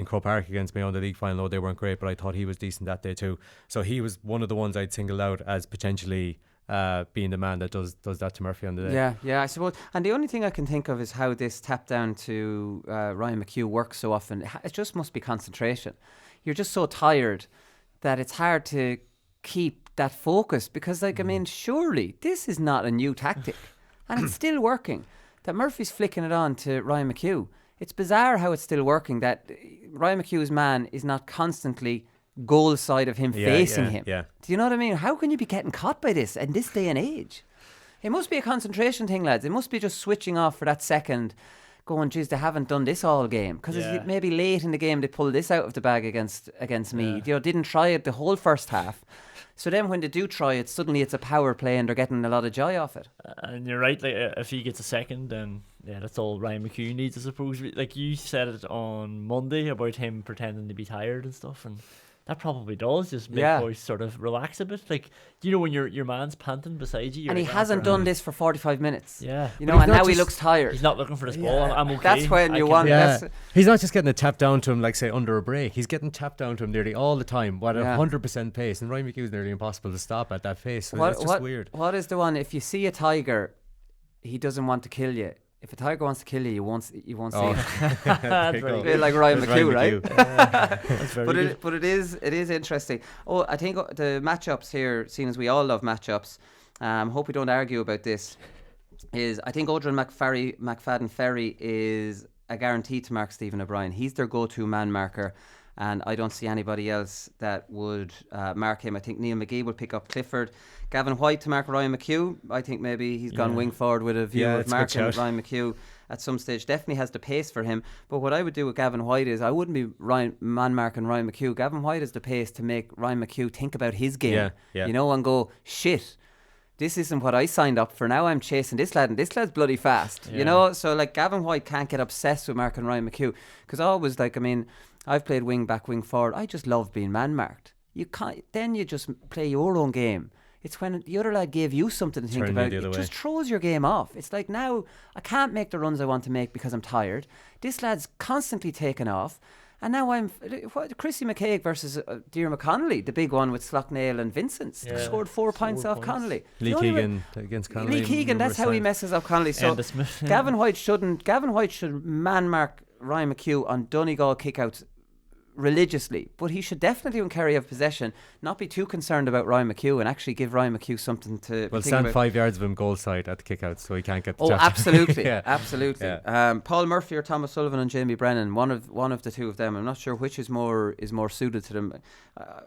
Croke Park against Mayo in the league final, though they weren't great, but I thought he was decent that day too. So he was one of the ones I'd singled out as potentially being the man that does that to Murphy on the day. Yeah, I suppose. And the only thing I can think of is how this tap down to Ryan McHugh works so often. It just must be concentration. You're just so tired that it's hard to keep that focus, because like I mean, surely this is not a new tactic, and it's still working. That Murphy's flicking it on to Ryan McHugh. It's bizarre how it's still working. That Ryan McHugh's man is not constantly goal side of him, facing him. Yeah. Do you know what I mean? How can you be getting caught by this in this day and age? It must be a concentration thing, lads. It must be just switching off for that second, going, geez, they haven't done this all game. Because it's maybe late in the game they pulled this out of the bag against me. You know, didn't try it the whole first half. So then when they do try it, suddenly it's a power play and they're getting a lot of joy off it. And you're right, like if he gets a second, then that's all Ryan McHugh needs, I suppose. Like you said it on Monday about him pretending to be tired and stuff, and that probably does just make boys sort of relax a bit. Like, you know, when your man's panting beside you, and he hasn't done this for 45 minutes. Yeah, you know, and now he looks tired. He's not looking for this ball. I'm okay. That's when you want. Yeah. He's not just getting it tapped down to him, like say under a break. He's getting tapped down to him nearly all the time, at 100% pace. And Ryan McHugh's nearly impossible to stop at that pace. So it's just weird. What is the one? If you see a tiger, he doesn't want to kill you. If a tiger wants to kill you, you won't see it. That's a bit like Ryan McHugh, right? That's very good. But it is interesting. Oh, I think the matchups here, seeing as we all love matchups, hope we don't argue about this, is I think Odrin McFadden Ferry is a guarantee to mark Stephen O'Brien. He's their go-to man marker, and I don't see anybody else that would mark him. I think Neil McGee will pick up Clifford. Gavin White to mark Ryan McHugh. I think maybe he's gone wing forward with a view of marking Ryan McHugh at some stage. Definitely has the pace for him. But what I would do with Gavin White is I wouldn't be man marking Ryan McHugh. Gavin White has the pace to make Ryan McHugh think about his game. You know, and go, shit, this isn't what I signed up for. Now I'm chasing this lad, and this lad's bloody fast. You know, so like Gavin White can't get obsessed with marking Ryan McHugh, because I always like, I mean, I've played wing back, wing forward. I just love being man marked. You can't. Then you just play your own game. It's when the other lad gave you something to think about. It just throws your game off. It's like, now I can't make the runs I want to make because I'm tired. This lad's constantly taking off. And now Chrissy McCaig versus Dear McConnelly, the big one with Sloughnale and Vincent's. They scored 4 points off Connolly. Lee Keegan against Connolly. Lee Keegan, that's how he messes up Connolly. So Gavin White should man mark Ryan McHugh on Donegal kickouts religiously, but he should definitely, when Kerry have possession, not be too concerned about Ryan McHugh and actually give Ryan McHugh something to stand about. 5 yards of him goal side at the kickouts, so he can't get the chapter. Absolutely. Absolutely. Paul Murphy or Thomas Sullivan and Jamie Brennan, one of the two of them. I'm not sure which is more suited to them.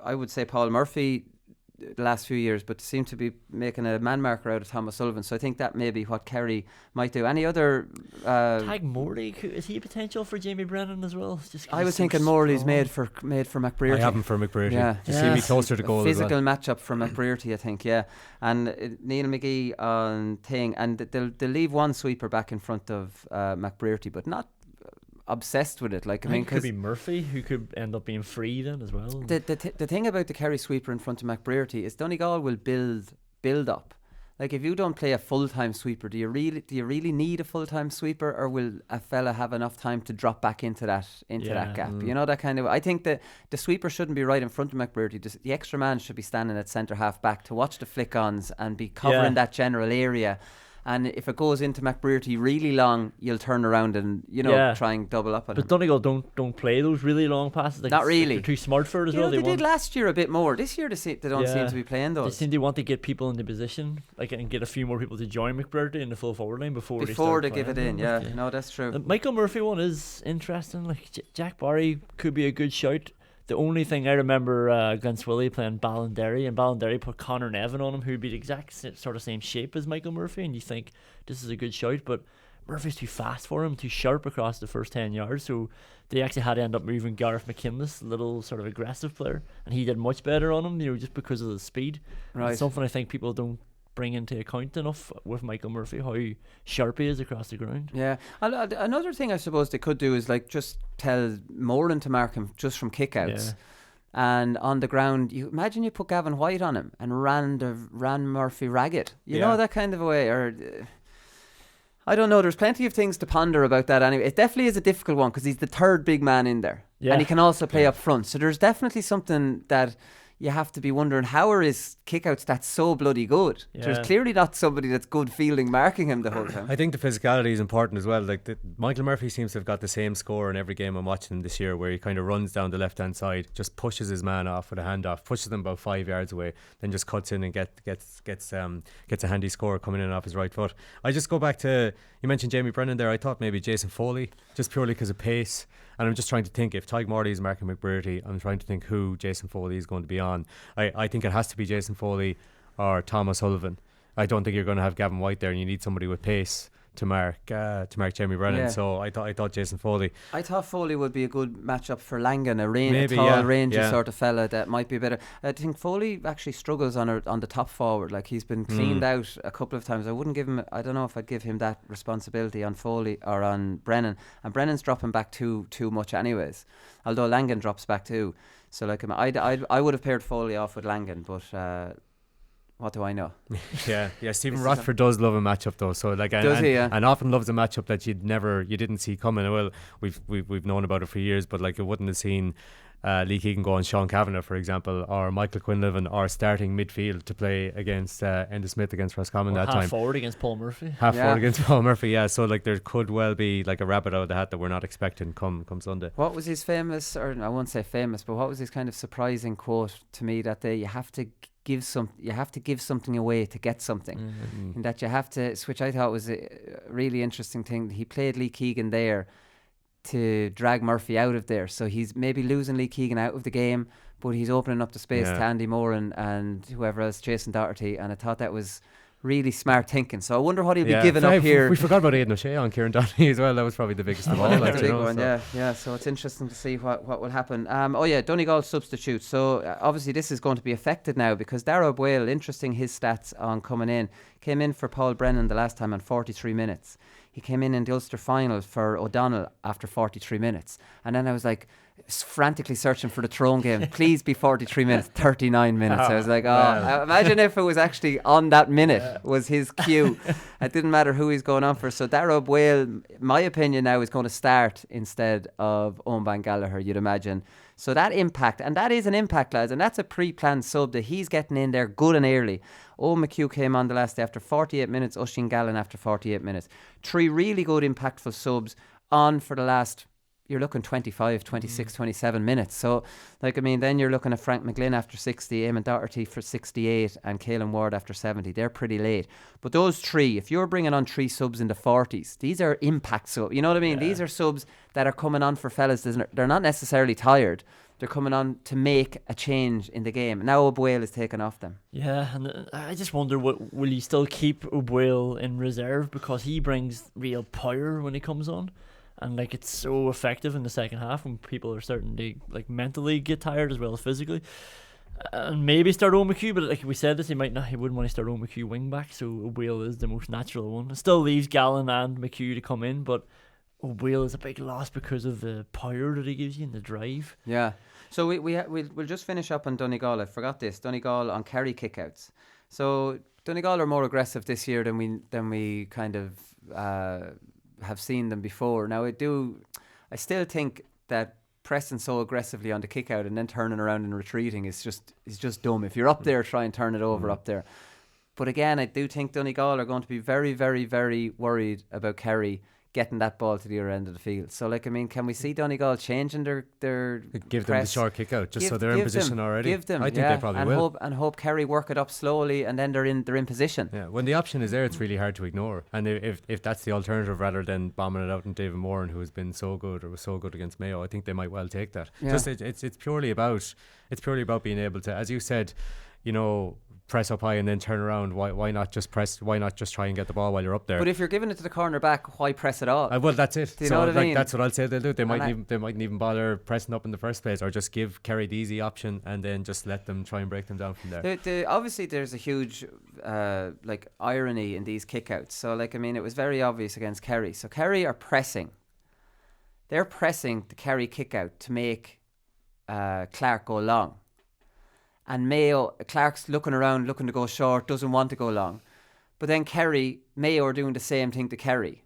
I would say Paul Murphy the last few years, but seem to be making a man marker out of Thomas Sullivan, so I think that may be what Kerry might do. Any other Tag Morley, is he a potential for Jamie Brennan as well? I was thinking Morley's made for McBrearty. I have him for McBrearty. To see me closer to goal. Physical matchup for McBrearty, I think. And Neil McGee on thing, and they'll leave one sweeper back in front of McBrearty, but not obsessed with it. Like, I mean, it could be Murphy, who could end up being free then as well. The thing about the Kerry sweeper in front of McBrearty is Donegal will build up. Like, if you don't play a full-time sweeper, do you really need a full-time sweeper, or will a fella have enough time to drop back into that gap? You know, that kind of. I think the sweeper shouldn't be right in front of McBrearty. The extra man should be standing at centre half back to watch the flick-ons and be covering that general area. And if it goes into McBrearty really long, you'll turn around and try and double up on him. But Donegal don't play those really long passes. Like, not really. They're too smart for it as well. They did last year a bit more. This year they don't seem to be playing those. They seem to want to get people into position, like, and get a few more people to join McBrearty in the full forward line before they give it in. Yeah, no, that's true. The Michael Murphy one is interesting. Like, Jack Barry could be a good shout. The only thing I remember against Willie playing Ballinderry, and Ballinderry put Conor Nevin on him, who'd be the exact sort of same shape as Michael Murphy, and you think this is a good shout, but Murphy's too fast for him, too sharp across the first 10 yards, so they actually had to end up moving Gareth McKinless, a little sort of aggressive player, and he did much better on him, just because of the speed. Right. It's something I think people don't bring into account enough with Michael Murphy, how sharp he is across the ground. Yeah. Another thing I suppose they could do is like just tell Moran to mark him just from kickouts. Yeah. And on the ground, you imagine you put Gavin White on him and ran Murphy ragged. You know, that kind of a way. Or I don't know. There's plenty of things to ponder about that anyway. It definitely is a difficult one because he's the third big man in there. Yeah. And he can also play up front. So there's definitely something that you have to be wondering, how are his kickouts that's so bloody good? There's clearly not somebody that's good fielding marking him the whole time. I think the physicality is important as well. Like Michael Murphy seems to have got the same score in every game I'm watching him this year, where he kind of runs down the left hand side, just pushes his man off with a handoff, pushes them about 5 yards away, then just cuts in and gets a handy score coming in off his right foot. I just go back to, you mentioned Jamie Brennan there. I thought maybe Jason Foley, just purely because of pace. And I'm just trying to think, if Tyke Morley is marking McBrearty, I'm trying to think who Jason Foley is going to be on. I think it has to be Jason Foley or Thomas Sullivan. I don't think you're going to have Gavin White there, and you need somebody with pace to mark Jamie Brennan. So I thought Jason Foley. I thought Foley would be a good matchup for Langan, a tall, rangy sort of fella that might be better. I think Foley actually struggles on the top forward. Like, he's been cleaned out a couple of times. I don't know if I'd give him that responsibility on Foley or on Brennan. And Brennan's dropping back too much anyways, although Langan drops back too. So like, I would have paired Foley off with Langan, but what do I know? Yeah. Stephen Rotford does love a matchup though. So like, and often loves a matchup that you didn't see coming. Well, we've known about it for years, but like, you wouldn't have seen Lee Keegan go on Sean Kavanagh, for example, or Michael Quinlivan, or starting midfield to play against Enda Smith against Roscommon that time. Half forward against Paul Murphy. Forward against Paul Murphy. Yeah. So like, there could well be like a rabbit out of the hat that we're not expecting come Sunday. What was his famous, or I won't say famous, but what was his kind of surprising quote to me that day? You have to give something away to get something, and that you have to, which I thought was a really interesting thing. He played Lee Keegan there to drag Murphy out of there, so he's maybe losing Lee Keegan out of the game, but he's opening up the space to Andy Moran and whoever else, Jason Doherty, and I thought that was really smart thinking. So I wonder what he'll be giving up here. We forgot about Aidan O'Shea on Kieran Doherty as well. That was probably the biggest of all. So it's interesting to see what will happen. Donegal substitute. So obviously this is going to be affected now, because Darragh Boyle, interesting his stats on coming in, came in for Paul Brennan the last time on 43 minutes. He came in the Ulster final for O'Donnell after 43 minutes. And then I was like, frantically searching for the Tyrone game. Please be 43 minutes, 39 minutes. I was like, imagine if it was actually on that minute was his cue. It didn't matter who he's going on for. So Darragh Boyle, my opinion now, is going to start instead of Owen Gallagher, you'd imagine. So that impact, and that is an impact, lads, and that's a pre-planned sub that he's getting in there good and early. Owen McHugh came on the last day after 48 minutes, Oisín Gallen after 48 minutes. 3 really good impactful subs on for the last, you're looking 25, 26, 27 minutes. So, like, I mean, then you're looking at Frank McGlynn after 60, Eamon Doherty for 68, and Caelan Ward after 70. They're pretty late. But those 3, if you're bringing on 3 subs in the 40s, these are impact subs. You know what I mean? Yeah. These are subs that are coming on for fellas. They're not necessarily tired. They're coming on to make a change in the game. Now O'Boyle is taken off them. Yeah, and I just wonder, will you still keep O'Boyle in reserve, because he brings real power when he comes on, and like, it's so effective in the second half when people are starting to like mentally get tired as well as physically. And maybe start Owen McHugh, but like we said this, he wouldn't want to start Owen McHugh wing back, so O'Boyle is the most natural one. It still leaves Gallen and McHugh to come in, but O'Boyle is a big loss because of the power that he gives you and the drive. Yeah. So we'll just finish up on Donegal. I forgot this. Donegal on Kerry kickouts. So Donegal are more aggressive this year than we kind of have seen them before. Now I still think that pressing so aggressively on the kick out and then turning around and retreating is just dumb. If you're up there, try and turn it over up there. But again, I do think Donegal are going to be very, very, very worried about Kerry getting that ball to the other end of the field. So, like, I mean, can we see Donegal changing their give press? them the short kick out, just so they're in position already? Give them, I think they probably will. Hope Kerry work it up slowly, and then they're in position. Yeah, when the option is there, it's really hard to ignore. And if that's the alternative, rather than bombing it out in David Moran, who has been so good or was so good against Mayo, I think they might well take that. Yeah. Just it's purely about being able to, as you said, you know, press up high and then turn around. Why not just press? Why not just try and get the ball while you're up there? But if you're giving it to the corner back, why press at all? Well, that's it. Do you know what I mean? That's what I'll say they'll do. They mightn't even bother pressing up in the first place, or just give Kerry the easy option and then just let them try and break them down from there. Obviously, there's a huge irony in these kickouts. So, like, I mean, it was very obvious against Kerry. So Kerry are pressing. They're pressing the Kerry kickout to make Clark go long. And Clark's looking around, looking to go short, doesn't want to go long. But then Mayo are doing the same thing to Kerry.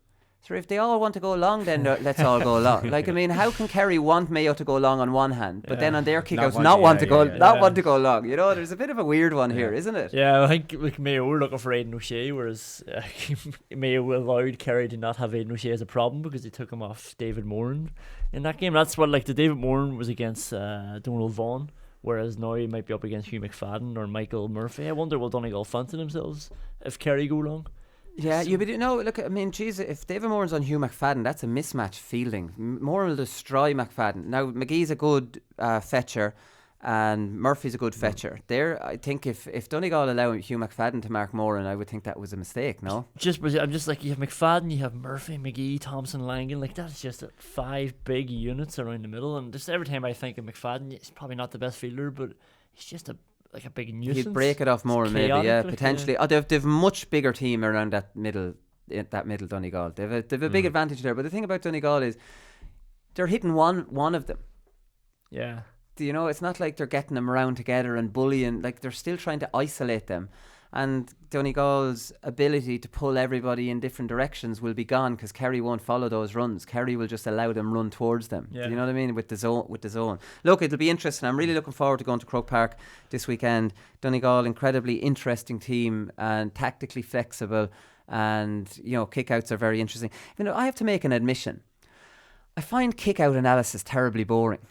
So if they all want to go along, then let's all go along. Like, I mean, how can Kerry want Mayo to go along on one hand, but then on their kickouts not want to go along? You know, there's a bit of a weird one here, isn't it? Yeah, I think like Mayo were looking for Aidan O'Shea, whereas Mayo allowed Kerry to not have Aidan O'Shea as a problem because they took him off David Moran in that game. That's what, like, the David Moran was against Donald Vaughan, whereas now he might be up against Hugh McFadden or Michael Murphy. I wonder will Donegal fancy themselves if Kerry go long. Yeah, look, I mean, geez, if David Moran's on Hugh McFadden, that's a mismatch fielding. Moran will destroy McFadden. Now, McGee's a good fetcher and Murphy's a good fetcher. I think if Donegal allow Hugh McFadden to mark Moran, I would think that was a mistake, no? I'm just like, you have McFadden, you have Murphy, McGee, Thompson, Langan, like that's just 5 big units around the middle, and just every time I think of McFadden, he's probably not the best fielder, but he's just a big nuisance. He'd break it off more, maybe, potentially. Yeah. They've much bigger team around that middle Donegal. They've a big advantage there. But the thing about Donegal is they're hitting one of them. Yeah. You know, it's not like they're getting them around together and bullying. Like, they're still trying to isolate them. And Donegal's ability to pull everybody in different directions will be gone because Kerry won't follow those runs. Kerry will just allow them run towards them. Yeah. Do you know what I mean? With the zone. Look, it'll be interesting. I'm really looking forward to going to Croke Park this weekend. Donegal, incredibly interesting team and tactically flexible, and kickouts are very interesting. I have to make an admission. I find kick-out analysis terribly boring.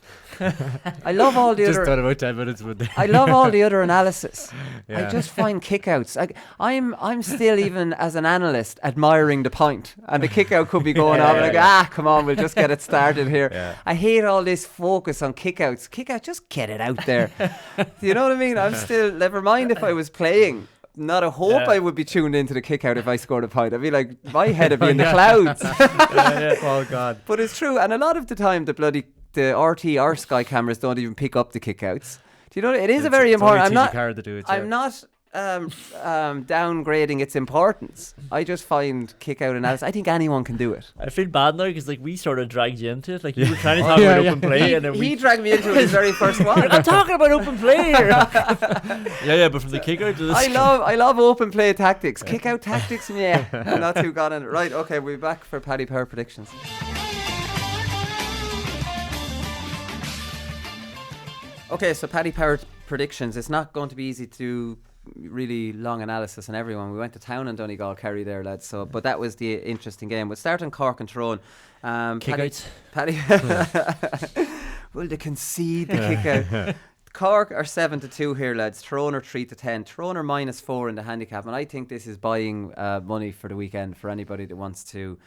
I love all the just other. Just thought about 10 minutes with it. I love all the other analysis. Yeah. I just find kick-outs. I'm still, even as an analyst, admiring the point, and the kick-out could be going on. Come on, we'll just get it started here. Yeah. I hate all this focus on kick-outs. Kick-out, just get it out there. Do you know what I mean? I'm still. Never mind if I was playing. Not a hope I would be tuned into the kick out if I scored a point. I'd be like, my head would be in the clouds. Oh God. But it's true, and a lot of the time the RT or Sky cameras don't even pick up the kick outs. Do you know, it is a very important. I'm not downgrading its importance. I just find kick out analysis. I think anyone can do it. I feel bad now because we sort of dragged you into it. Like, you were trying to talk about open play, and then he dragged me into his very first one. I'm talking about open play here. But from the kick out to the I love open play tactics. Kick out tactics, I'm not too gone in it. Right, okay, we'll be back for Paddy Power predictions. Okay, so Paddy Power predictions. It's not going to be easy to do really long analysis on everyone. We went to town on Donegal, Kerry there, lads. So, but that was the interesting game. We'll start on Cork and Tyrone. Kickouts. Paddy. Will they concede the kick-out? Cork are 7-2 here, lads. Tyrone are 3-10. Tyrone are -4 in the handicap, and I think this is buying money for the weekend for anybody that wants to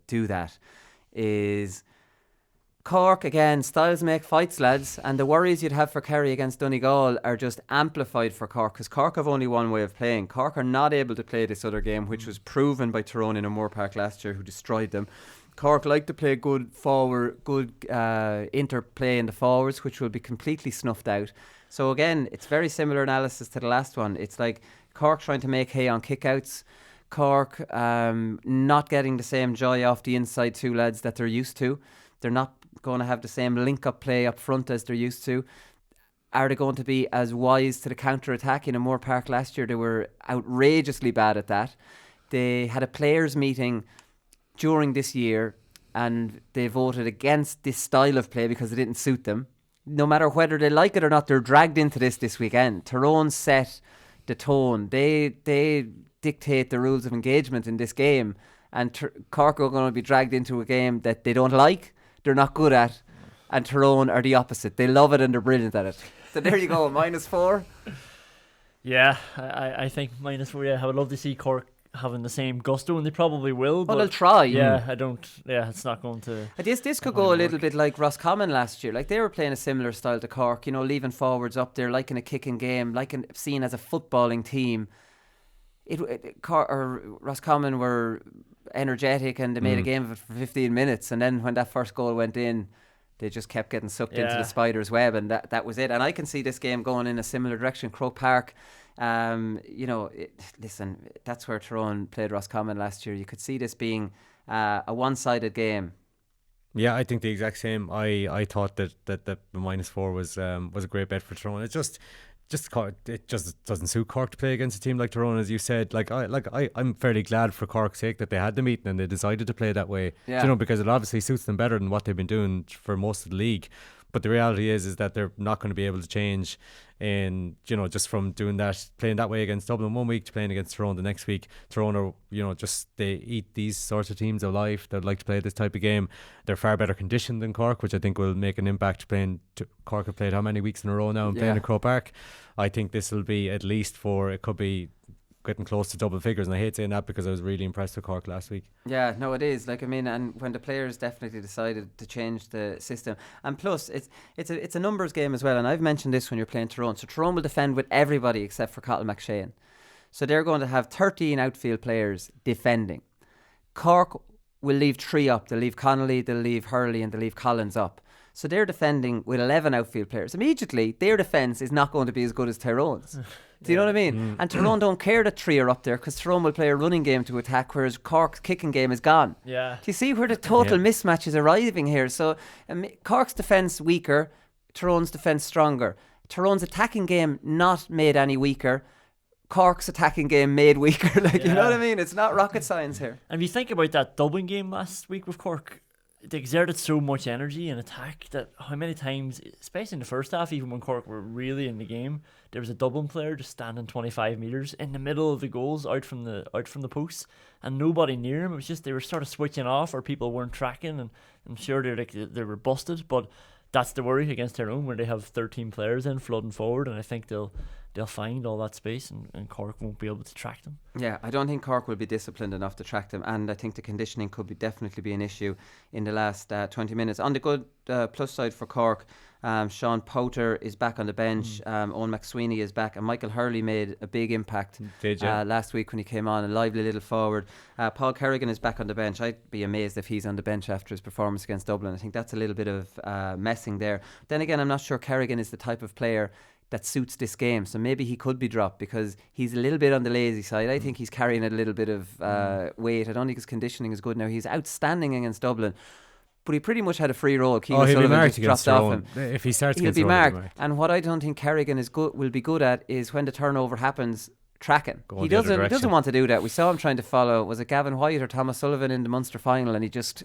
do that. Is Cork, again, styles make fights, lads, and the worries you'd have for Kerry against Donegal are just amplified for Cork, because Cork have only one way of playing. Cork are not able to play this other game, which was proven by Tyrone in O'Moore Park last year, who destroyed them. Cork like to play good interplay in the forwards, which will be completely snuffed out. So again, it's very similar analysis to the last one. It's like Cork trying to make hay on kickouts. Cork not getting the same joy off the inside two lads that they're used to. They're not going to have the same link-up play up front as they're used to. Are they going to be as wise to the counter-attack? In O'Moore Park last year, they were outrageously bad at that. They had a players' meeting during this year, and they voted against this style of play because it didn't suit them. No matter whether they like it or not, they're dragged into this weekend. Tyrone set the tone. They dictate the rules of engagement in this game, and Cork are going to be dragged into a game that they don't like, they're not good at, and Tyrone are the opposite. They love it and they're brilliant at it. So there you go, -4. Yeah, I think -4. Yeah, I would love to see Cork having the same gusto, and they probably will. Well, they'll try. Yeah, it's not going to. This could go a little bit like Roscommon last year. Like, they were playing a similar style to Cork, leaving forwards up there, like in a kicking game, seen as a footballing team. Roscommon were energetic and they made a game of it for 15 minutes, and then when that first goal went in, they just kept getting sucked into the spider's web, and that was it. And I can see this game going in a similar direction. Croke Park, listen, that's where Tyrone played Roscommon last year. You could see this being a one-sided game. Yeah, I think the exact same. I thought that the -4 was a great bet for Tyrone. It's just it just doesn't suit Cork to play against a team like Tyrone, as you said. I'm fairly glad for Cork's sake that they had the meeting and they decided to play that way. Yeah. Because it obviously suits them better than what they've been doing for most of the league. But the reality is that they're not going to be able to change in, just from doing that, playing that way against Dublin one week to playing against Tyrone the next week. Tyrone are, they eat these sorts of teams alive. They'd like to play this type of game. They're far better conditioned than Cork, which I think will make an impact. Cork have played how many weeks in a row now and playing at Croke Park. I think this will be at least it could be getting close to double figures, and I hate saying that because I was really impressed with Cork last week. Yeah, no, it is. And when the players definitely decided to change the system, and plus it's a numbers game as well. And I've mentioned this when you're playing Tyrone. So Tyrone will defend with everybody except for Colm Parkinson. So they're going to have 13 outfield players defending. Cork will leave 3 up. They'll leave Connolly, they'll leave Hurley, and they'll leave Collins up. So they're defending with 11 outfield players. Immediately, their defence is not going to be as good as Tyrone's. Do you know what I mean? And Tyrone don't care that 3 are up there because Tyrone will play a running game to attack, whereas Cork's kicking game is gone. Yeah. Do you see where the total mismatch is arriving here? So Cork's defence weaker, Tyrone's defence stronger. Tyrone's attacking game not made any weaker. Cork's attacking game made weaker. You know what I mean? It's not rocket science here. And if you think about that Dublin game last week with Cork, they exerted so much energy and attack that how many times, especially in the first half, even when Cork were really in the game, there was a Dublin player just standing 25 metres in the middle of the goals, out from the posts, and nobody near him. It was just they were sort of switching off, or people weren't tracking, and I'm sure they were busted. But that's the worry against their own, where they have 13 players in flooding forward, and I think they'll find all that space, and Cork won't be able to track them. Yeah, I don't think Cork will be disciplined enough to track them, and I think the conditioning could definitely be an issue in the last 20 minutes. On the good plus side for Cork, Sean Potter is back on the bench, Owen McSweeney is back, and Michael Hurley made a big impact last week when he came on, a lively little forward. Paul Kerrigan is back on the bench. I'd be amazed if he's on the bench after his performance against Dublin. I think that's a little bit of messing there. Then again, I'm not sure Kerrigan is the type of player that suits this game, so maybe he could be dropped because he's a little bit on the lazy side. I think he's carrying a little bit of weight. I don't think his conditioning is good now. He's outstanding against Dublin, but he pretty much had a free roll. Keane he'll be marked just dropped off him. If he starts, he'll be marked. And what I don't think Kerrigan will be good at is when the turnover happens, tracking. He doesn't want to do that. We saw him trying to follow, was it Gavin White or Thomas Sullivan in the Munster final, and he just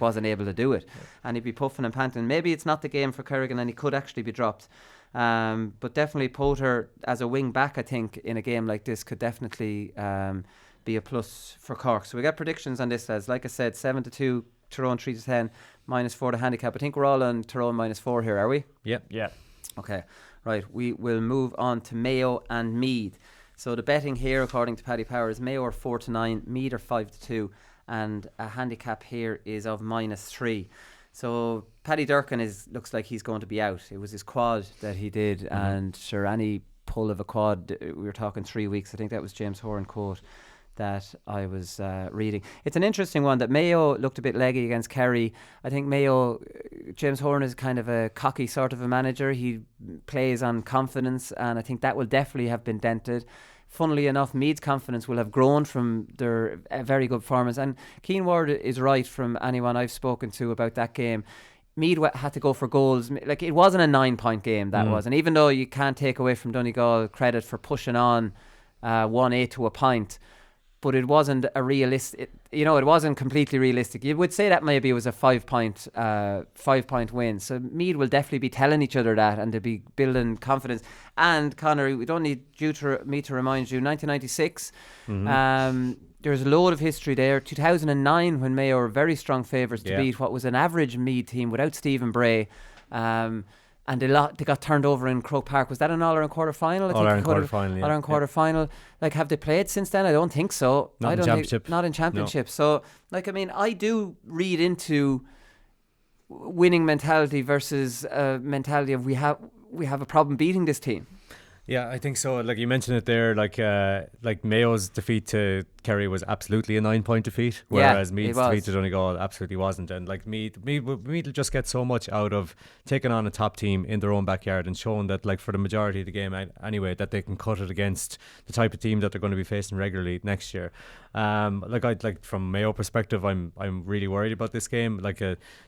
wasn't able to do it, and he'd be puffing and panting. Maybe it's not the game for Kerrigan, and he could actually be dropped. But definitely Potter as a wing back, I think, in a game like this could definitely be a plus for Cork. So we got predictions on this, lads. Like I said, 7-2 Tyrone, 3-10, -4 the handicap. I think we're all on Tyrone -4 here, are we? Yeah. Okay, right. We will move on to Mayo and Meath. So the betting here, according to Paddy Power, is Mayo are 4-9, Meath are 5-2, and a handicap here is of -3. So Paddy Durcan looks like he's going to be out. It was his quad that he did, and sure, any pull of a quad, we were talking 3 weeks. I think that was James Horan quote that I was reading. It's an interesting one that Mayo looked a bit leggy against Kerry. I think Mayo, James Horan is kind of a cocky sort of a manager. He plays on confidence, and I think that will definitely have been dented. Funnily enough, Meath's confidence will have grown from their very good performance. And Keane Ward is right from anyone I've spoken to about that game. Meath had to go for goals. Like, it wasn't a 9-point game, that was. And even though you can't take away from Donegal credit for pushing on 1-8 to a point, but it wasn't a realistic, it wasn't completely realistic. You would say that maybe it was a 5-point win. So Meath will definitely be telling each other that, and they'll be building confidence. And Conor, we don't need me to remind you, 1996, there's a load of history there. 2009, when Mayo were very strong favourites to beat what was an average Meath team without Stephen Bray. And they got turned over in Croke Park. Was that an All-Ireland quarter-final? All-Ireland quarter-final, yeah. All-Ireland quarter-final. Like, have they played since then? I don't think so. Not in Championship. Not in Championship. No. So, I do read into winning mentality versus mentality of we have a problem beating this team. Yeah, I think so. Like you mentioned it there, like Mayo's defeat to Kerry was absolutely a 9-point defeat, whereas Meath's defeat to Donegal absolutely wasn't. And like Meath will just get so much out of taking on a top team in their own backyard and showing that, like, for the majority of the game anyway, that they can cut it against the type of team that they're going to be facing regularly next year. From Mayo perspective, I'm really worried about this game.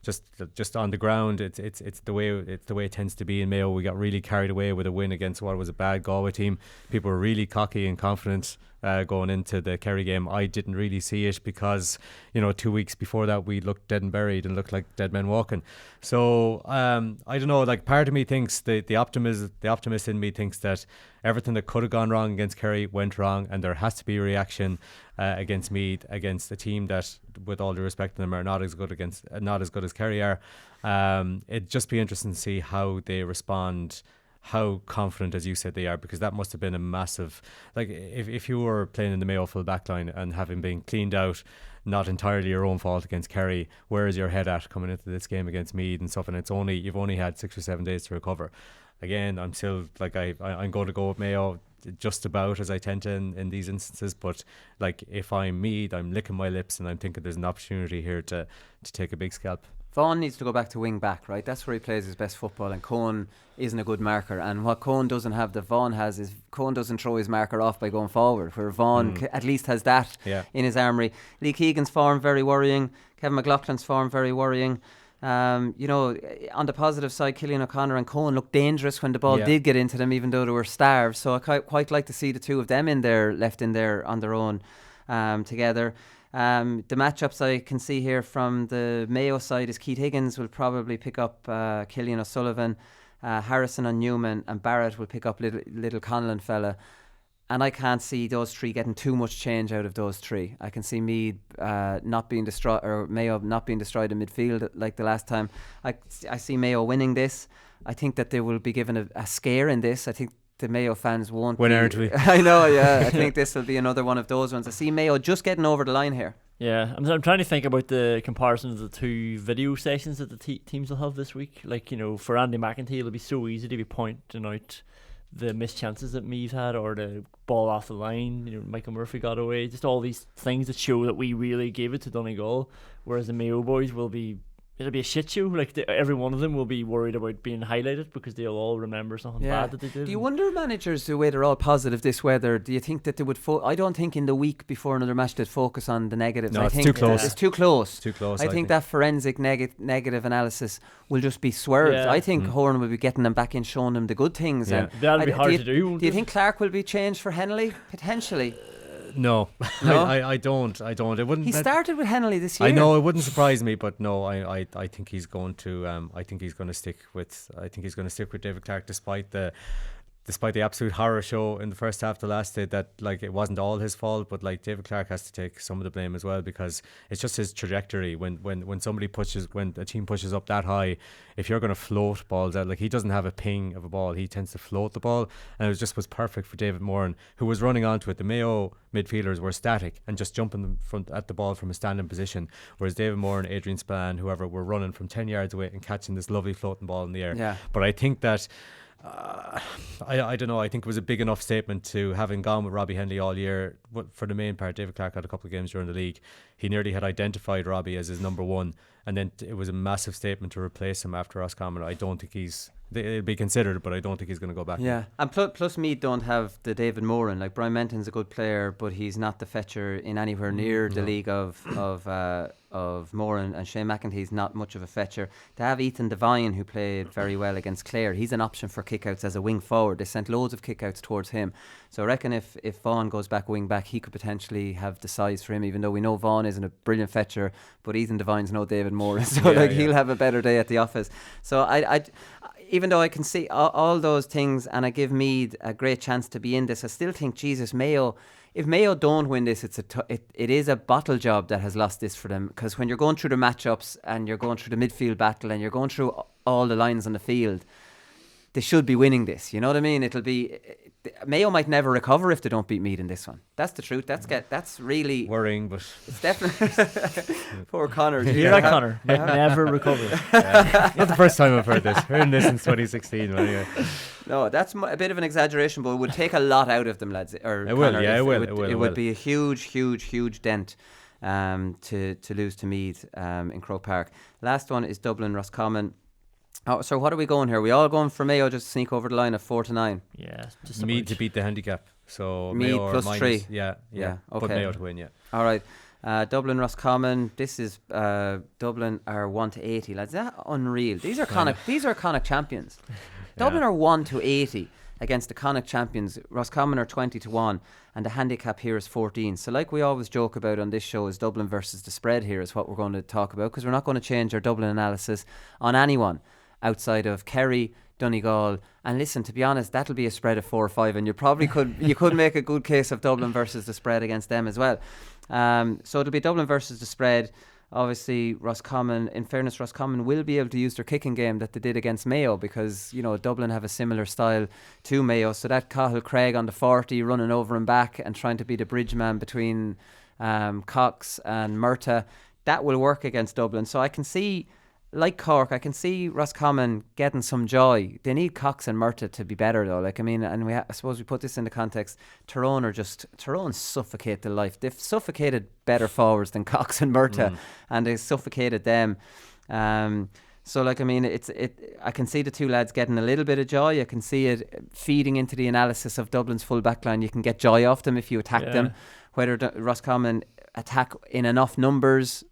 Just on the ground, it's the way it tends to be in Mayo. We got really carried away with a win against what was a bad Galway team. People were really cocky and confident going into the Kerry game. I didn't really see it because 2 weeks before that we looked dead and buried and looked like dead men walking. So I don't know. Like, part of me thinks the optimist in me thinks that everything that could have gone wrong against Kerry went wrong, and there has to be a reaction against Meath, against a team that, with all due respect to them, are not as good as Kerry are. It'd just be interesting to see how they respond, how confident, as you said, they are, because that must have been a massive, like, if you were playing in the Mayo full back line and having been cleaned out, not entirely your own fault, against Kerry, where is your head at coming into this game against Meath and stuff? And you've only had 6 or 7 days to recover. Again, I'm still like, I'm going to go with Mayo just about, as I tend to in these instances, but like, if I'm Meath, I'm licking my lips and I'm thinking there's an opportunity here to take a big scalp. Vaughan needs to go back to wing back, right? That's where he plays his best football, and Cohen isn't a good marker. And what Cohen doesn't have that Vaughan has is Cohen doesn't throw his marker off by going forward, where Vaughan at least has that in his armoury. Lee Keegan's form very worrying. Kevin McLaughlin's form very worrying. On the positive side, Cillian O'Connor and Cohen looked dangerous when the ball did get into them, even though they were starved. So I quite like to see the two of them left in there on their own together. The matchups I can see here from the Mayo side is Keith Higgins will probably pick up Cillian O'Sullivan, Harrison on Newman, and Barrett will pick up little Conlon fella. And I can't see those three getting too much change out of those three. I can see Meath not being destroyed, or Mayo not being destroyed in midfield like the last time. I see Mayo winning this. I think that they will be given a scare in this. I think the Mayo fans won't. When aren't we? I know, yeah. I think this will be another one of those ones. I see Mayo just getting over the line here. Yeah, I'm trying to think about the comparison of the two video sessions that the teams will have this week. Like, for Andy McEntee, it'll be so easy to be pointing out the missed chances that Meath had, or the ball off the line, Michael Murphy got away, just all these things that show that we really gave it to Donegal, whereas the Mayo boys it'll be a shit show. Like, every one of them will be worried about being highlighted because they'll all remember something bad that they did. Do you wonder, managers, the way they're all positive this weather, do you think that they would I don't think in the week before another match they'd focus on the negatives. No, I it's think too close. It's too close. Too close. I think that forensic negative analysis will just be swerved. Yeah. I think Horan will be getting them back in, showing them the good things. Yeah. That'll be hard to do. Do you think Clark will be changed for Henley potentially? No, I don't. It wouldn't. He started with Henley this year. I know, it wouldn't surprise me, but no, I think he's going to. I think he's going to stick with David Clark, despite the absolute horror show in the first half, the last day, that, like, it wasn't all his fault, but, like, David Clark has to take some of the blame as well, because it's just his trajectory. When a team pushes up that high, if you're going to float balls out, like, he doesn't have a ping of a ball, he tends to float the ball, and it was perfect for David Moran, who was running onto it. The Mayo midfielders were static and just jumping at the ball from a standing position, whereas David Moran, Adrian Spillane, whoever, were running from 10 yards away and catching this lovely floating ball in the air. Yeah. But I think that I don't know. I think it was a big enough statement to, having gone with Robbie Henley all year. For the main part, David Clark had a couple of games during the league. He nearly had identified Robbie as his number one, and then it was a massive statement to replace him after Roscommon. I don't think it'll be considered, but I don't think he's going to go back. Yeah, and plus Meath don't have the David Moran. Like, Brian Menton's a good player, but he's not the fetcher in anywhere near the league of Moran, and Shane McEntee's not much of a fetcher. They have Ethan Devine, who played very well against Clare. He's an option for kickouts as a wing forward. They sent loads of kickouts towards him. So I reckon if Vaughan goes back wing back, he could potentially have the size for him, even though we know Vaughan isn't a brilliant fetcher, but Ethan Devine's no David Moran, so he'll have a better day at the office. So I even though I can see all those things, and I give Meath a great chance to be in this, I still think, Jesus, Mayo, if Mayo don't win this, it is a bottle job that has lost this for them, because when you're going through the matchups and you're going through the midfield battle and you're going through all the lines on the field, they should be winning this. You know what I mean? Mayo might never recover if they don't beat Meath in this one. That's the truth. That's really worrying, but it's definitely poor Conor. You hear that, Conor? Might never recover. Not the first time I've heard this. Heard this since 2016. But anyway. No, that's a bit of an exaggeration, but it would take a lot out of them, lads. Or it will, Conor, yeah, it would be a huge dent to lose to Meath in Croke Park. Last one is Dublin Roscommon. Oh, so what are we going here? We all going for Mayo just sneak over the line of 4-9? Yeah, just Meath to beat the handicap. So Meath Mayo plus minus, 3. Yeah. Okay. But Mayo to win, yeah. All right. Dublin Roscommon. This is Dublin are 1-80, lads. Is that unreal? These are Connacht champions. Dublin are 1-80 against the Connacht champions. Roscommon are 20-1, and the handicap here is 14. So, like we always joke about on this show, is Dublin versus the spread. Here is what we're going to talk about, because we're not going to change our Dublin analysis on anyone outside of Kerry, Donegal, and listen, to be honest, that'll be a spread of 4 or 5, and you probably could make a good case of Dublin versus the spread against them as well. So it'll be Dublin versus the spread. Obviously, Roscommon, in fairness, Roscommon will be able to use their kicking game that they did against Mayo, because, you know, Dublin have a similar style to Mayo. So that Cathal Craig on the 40 running over and back and trying to be the bridge man between Cox and Murtagh, that will work against Dublin. So I can see, like Cork, I can see Roscommon getting some joy. They need Cox and Murtagh to be better, though. Like, I mean, and I suppose we put this into context. Tyrone suffocate the life. They've suffocated better forwards than Cox and Murtagh, and they suffocated them. So, like, I mean, I can see the two lads getting a little bit of joy. I can see it feeding into the analysis of Dublin's full back line. You can get joy off them if you attack them. Whether Roscommon attack in enough numbers,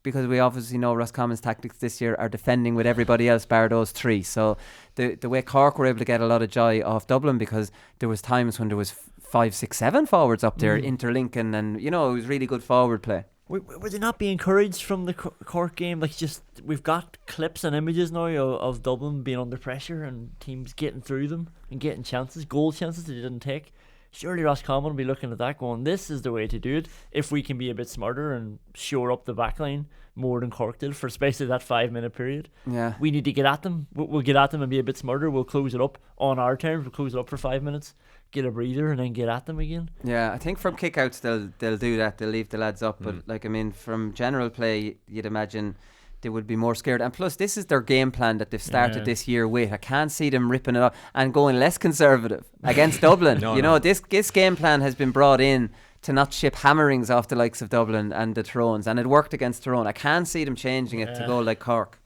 because we obviously know Roscommon's tactics this year are defending with everybody else bar those 3. So the way Cork were able to get a lot of joy off Dublin, because there was times when there was 5, 6, 7 forwards up there interlinking, and, you know, it was really good forward play. Were they not being encouraged from the Cork game? Like, just, we've got clips and images now of Dublin being under pressure and teams getting through them and getting chances, goal chances that they didn't take. Surely Roscommon will be looking at that going, this is the way to do it if we can be a bit smarter and shore up the back line more than Cork did for especially that 5-minute period. Yeah, we need to get at them. We'll get at them and be a bit smarter. We'll close it up on our terms. We'll close it up for 5 minutes, get a breather, and then get at them again. Yeah, I think from kickouts they'll do that. They'll leave the lads up. But, like, I mean, from general play, you'd imagine they would be more scared. And plus, this is their game plan that they've started this year with. I can't see them ripping it up and going less conservative against Dublin. This game plan has been brought in to not ship hammerings off the likes of Dublin and the Tyrones, and it worked against Tyrone. I can't see them changing it to go like Cork.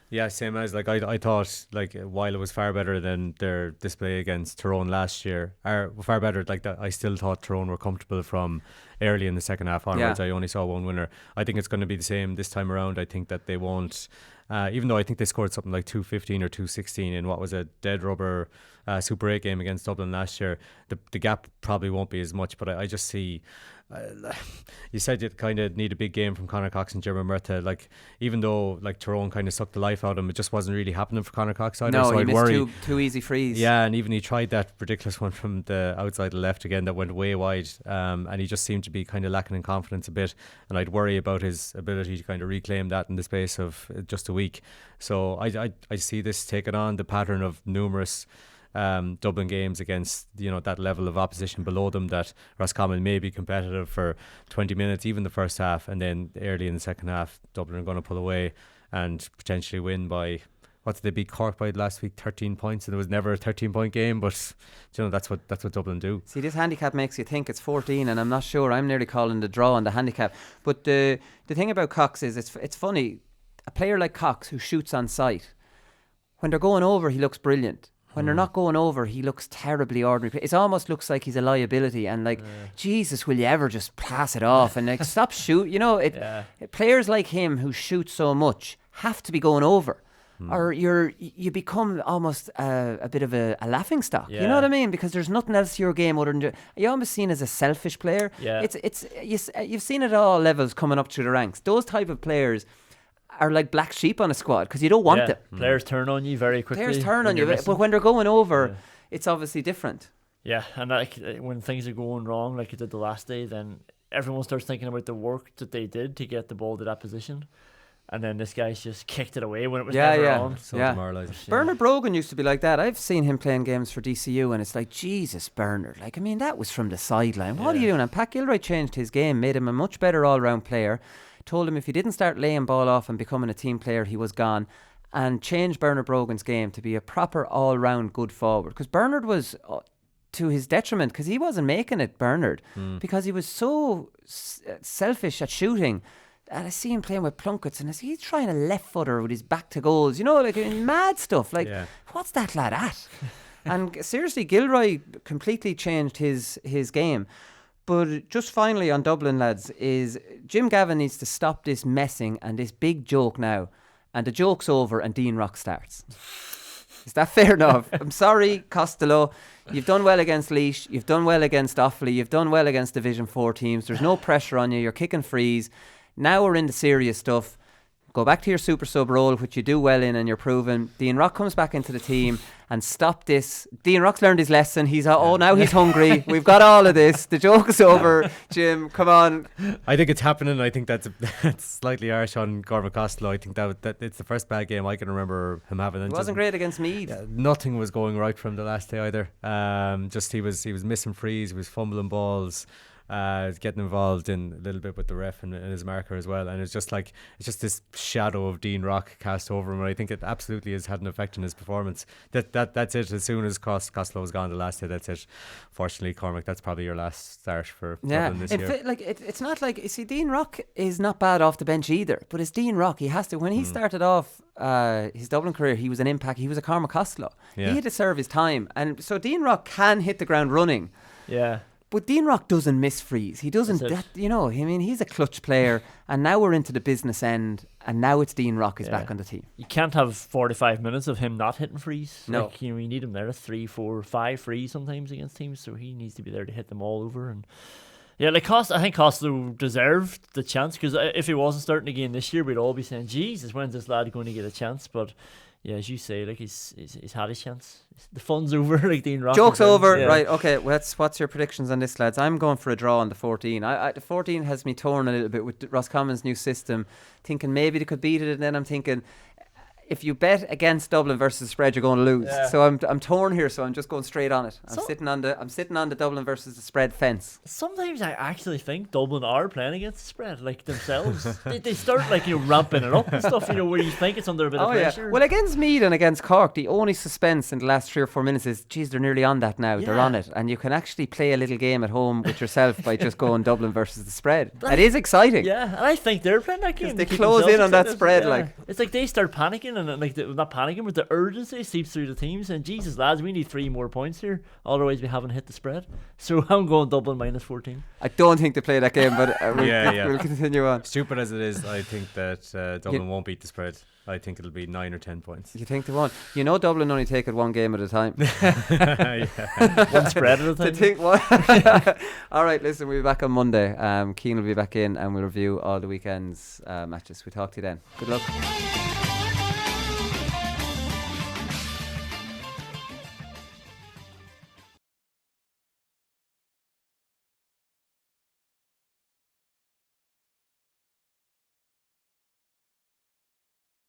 Yeah, same as, like, I thought, like, while it was far better than their display against Tyrone last year, or far better, like, that, I still thought Tyrone were comfortable from early in the second half onwards. I only saw one winner. I think it's going to be the same this time around. I think that they won't, even though I think they scored something like 215 or 216 in what was a dead rubber Super 8 game against Dublin last year, the gap probably won't be as much, but I just see, you said you kind of need a big game from Conor Cox and Jim Murtagh. Like, even though, like, Tyrone kind of sucked the life out of him, it just wasn't really happening for Conor Cox either. No, so he I'd missed worry. two easy frees. Yeah, and even he tried that ridiculous one from the outside the left again that went way wide, and he just seemed to be kind of lacking in confidence a bit, and I'd worry about his ability to kind of reclaim that in the space of just a week. So I see this taking on the pattern of numerous Dublin games against, you know, that level of opposition below them, that Roscommon may be competitive for 20 minutes, even the first half, and then early in the second half Dublin are going to pull away and potentially win by, what did they beat Cork by last week, 13 points, and it was never a 13-point game, but, you know, that's what Dublin do. See, this handicap makes you think it's 14, and I'm not sure. I'm nearly calling the draw on the handicap. But the thing about Cox is it's funny. A player like Cox who shoots on sight, when they're going over, he looks brilliant. When they're not going over, he looks terribly ordinary. It almost looks like he's a liability, and, like, Jesus, will you ever just pass it off and, like, stop shoot? You know, players like him who shoot so much have to be going over, or you become almost a bit of a laughing stock. You know what I mean? Because there's nothing else to your game other than you're almost seen as a selfish player. You've seen it at all levels coming up through the ranks. Those type of players are like black sheep on a squad because you don't want them. Players turn on you very quickly. Players turn on you, but when they're going over, it's obviously different. Yeah, and, like, when things are going wrong, like it did the last day, then everyone starts thinking about the work that they did to get the ball to that position. and then this guy's just kicked it away when it was Yeah, never yeah. on. So Yeah. demoralising. Bernard Brogan used to be like that. I've seen him playing games for DCU, and it's like, Jesus, Bernard. Like, I mean, that was from the sideline. What are you doing? And Pat Gilroy changed his game, made him a much better all-round player, told him if he didn't start laying ball off and becoming a team player, he was gone, and changed Bernard Brogan's game to be a proper all-round good forward. Because Bernard was... to his detriment, because he wasn't making it, Bernard, because he was so selfish at shooting. And I see him playing with Plunkets, and I see he's trying a left footer with his back to goals, you know, like mad stuff. Like, what's that lad at? And seriously, Gilroy completely changed his game. But just finally on Dublin, lads, is Jim Gavin needs to stop this messing and this big joke now. And the joke's over and Dean Rock starts. Is that fair enough? I'm sorry, Costello. You've done well against Laois. You've done well against Offaly. You've done well against Division 4 teams. There's no pressure on you. You're kicking frees. Now we're in the serious stuff. Go back to your super sub role, which you do well in and you're proven. Dean Rock comes back into the team and stop this. Dean Rock's learned his lesson. He's now he's hungry. We've got all of this. The joke is over. Jim, come on. I think it's happening. I think that's slightly harsh on Cormac Costello. I think that it's the first bad game I can remember him having. It wasn't great against Meath. Nothing was going right for him the last day either. Just he was missing frees. He was fumbling balls. Getting involved in a little bit with the ref and his marker as well, and it's just this shadow of Dean Rock cast over him, and I think it absolutely has had an effect on his performance. That's it. As soon as Costello was gone the last day, that's it. Fortunately, Cormac, that's probably your last start for Dublin this year. It's not like, you see, Dean Rock is not bad off the bench either, but it's Dean Rock. He has to, when he started off his Dublin career, he was an impact. He was a Cormac Costello. He had to serve his time, and so Dean Rock can hit the ground running. Yeah. But Dean Rock doesn't miss frees. He doesn't, you know, I mean, he's a clutch player, and now we're into the business end, and now it's Dean Rock is back on the team. You can't have 45 minutes of him not hitting frees. No. Like, you know, you need him there at 3, 4, 5 frees sometimes against teams, so he needs to be there to hit them all over. And yeah, like I think Costello deserved the chance, because if he wasn't starting again this year, we'd all be saying, Jesus, when's this lad going to get a chance? But yeah, as you say, like he's had his chance. The fun's over, like Dean Rock. Joke's over, right? Okay, what's your predictions on this, lads? I'm going for a draw on the 14. The 14 has me torn a little bit with Roscommon's new system, thinking maybe they could beat it, and then I'm thinking, if you bet against Dublin versus the spread, you're going to lose. Yeah. So I'm torn here. So I'm just going straight on it. I'm sitting on the Dublin versus the spread fence. Sometimes I actually think Dublin are playing against the spread, like themselves. they start like, you know, ramping it up and stuff, you know, where you think it's under a bit of pressure. Well, against Meath and against Cork, the only suspense in the last 3 or 4 minutes is, geez, they're nearly on that now. They're on it, and you can actually play a little game at home with yourself by just going Dublin versus the spread. That is exciting. Yeah, and I think they're playing that game. They close in on that spread, like. It's like they start panicking, and like not panicking, but the urgency seeps through the teams. And Jesus, lads, we need 3 more points here. Otherwise, we haven't hit the spread. So I'm going Dublin minus 14. I don't think they play that game, but we'll continue on. Stupid as it is, I think that Dublin won't beat the spread. I think it'll be 9 or 10 points. You think they won't? You know, Dublin only take it 1 game at a time. One spread at a time. All right, listen, we'll be back on Monday. Keane will be back in, and we'll review all the weekend's matches. We'll talk to you then. Good luck.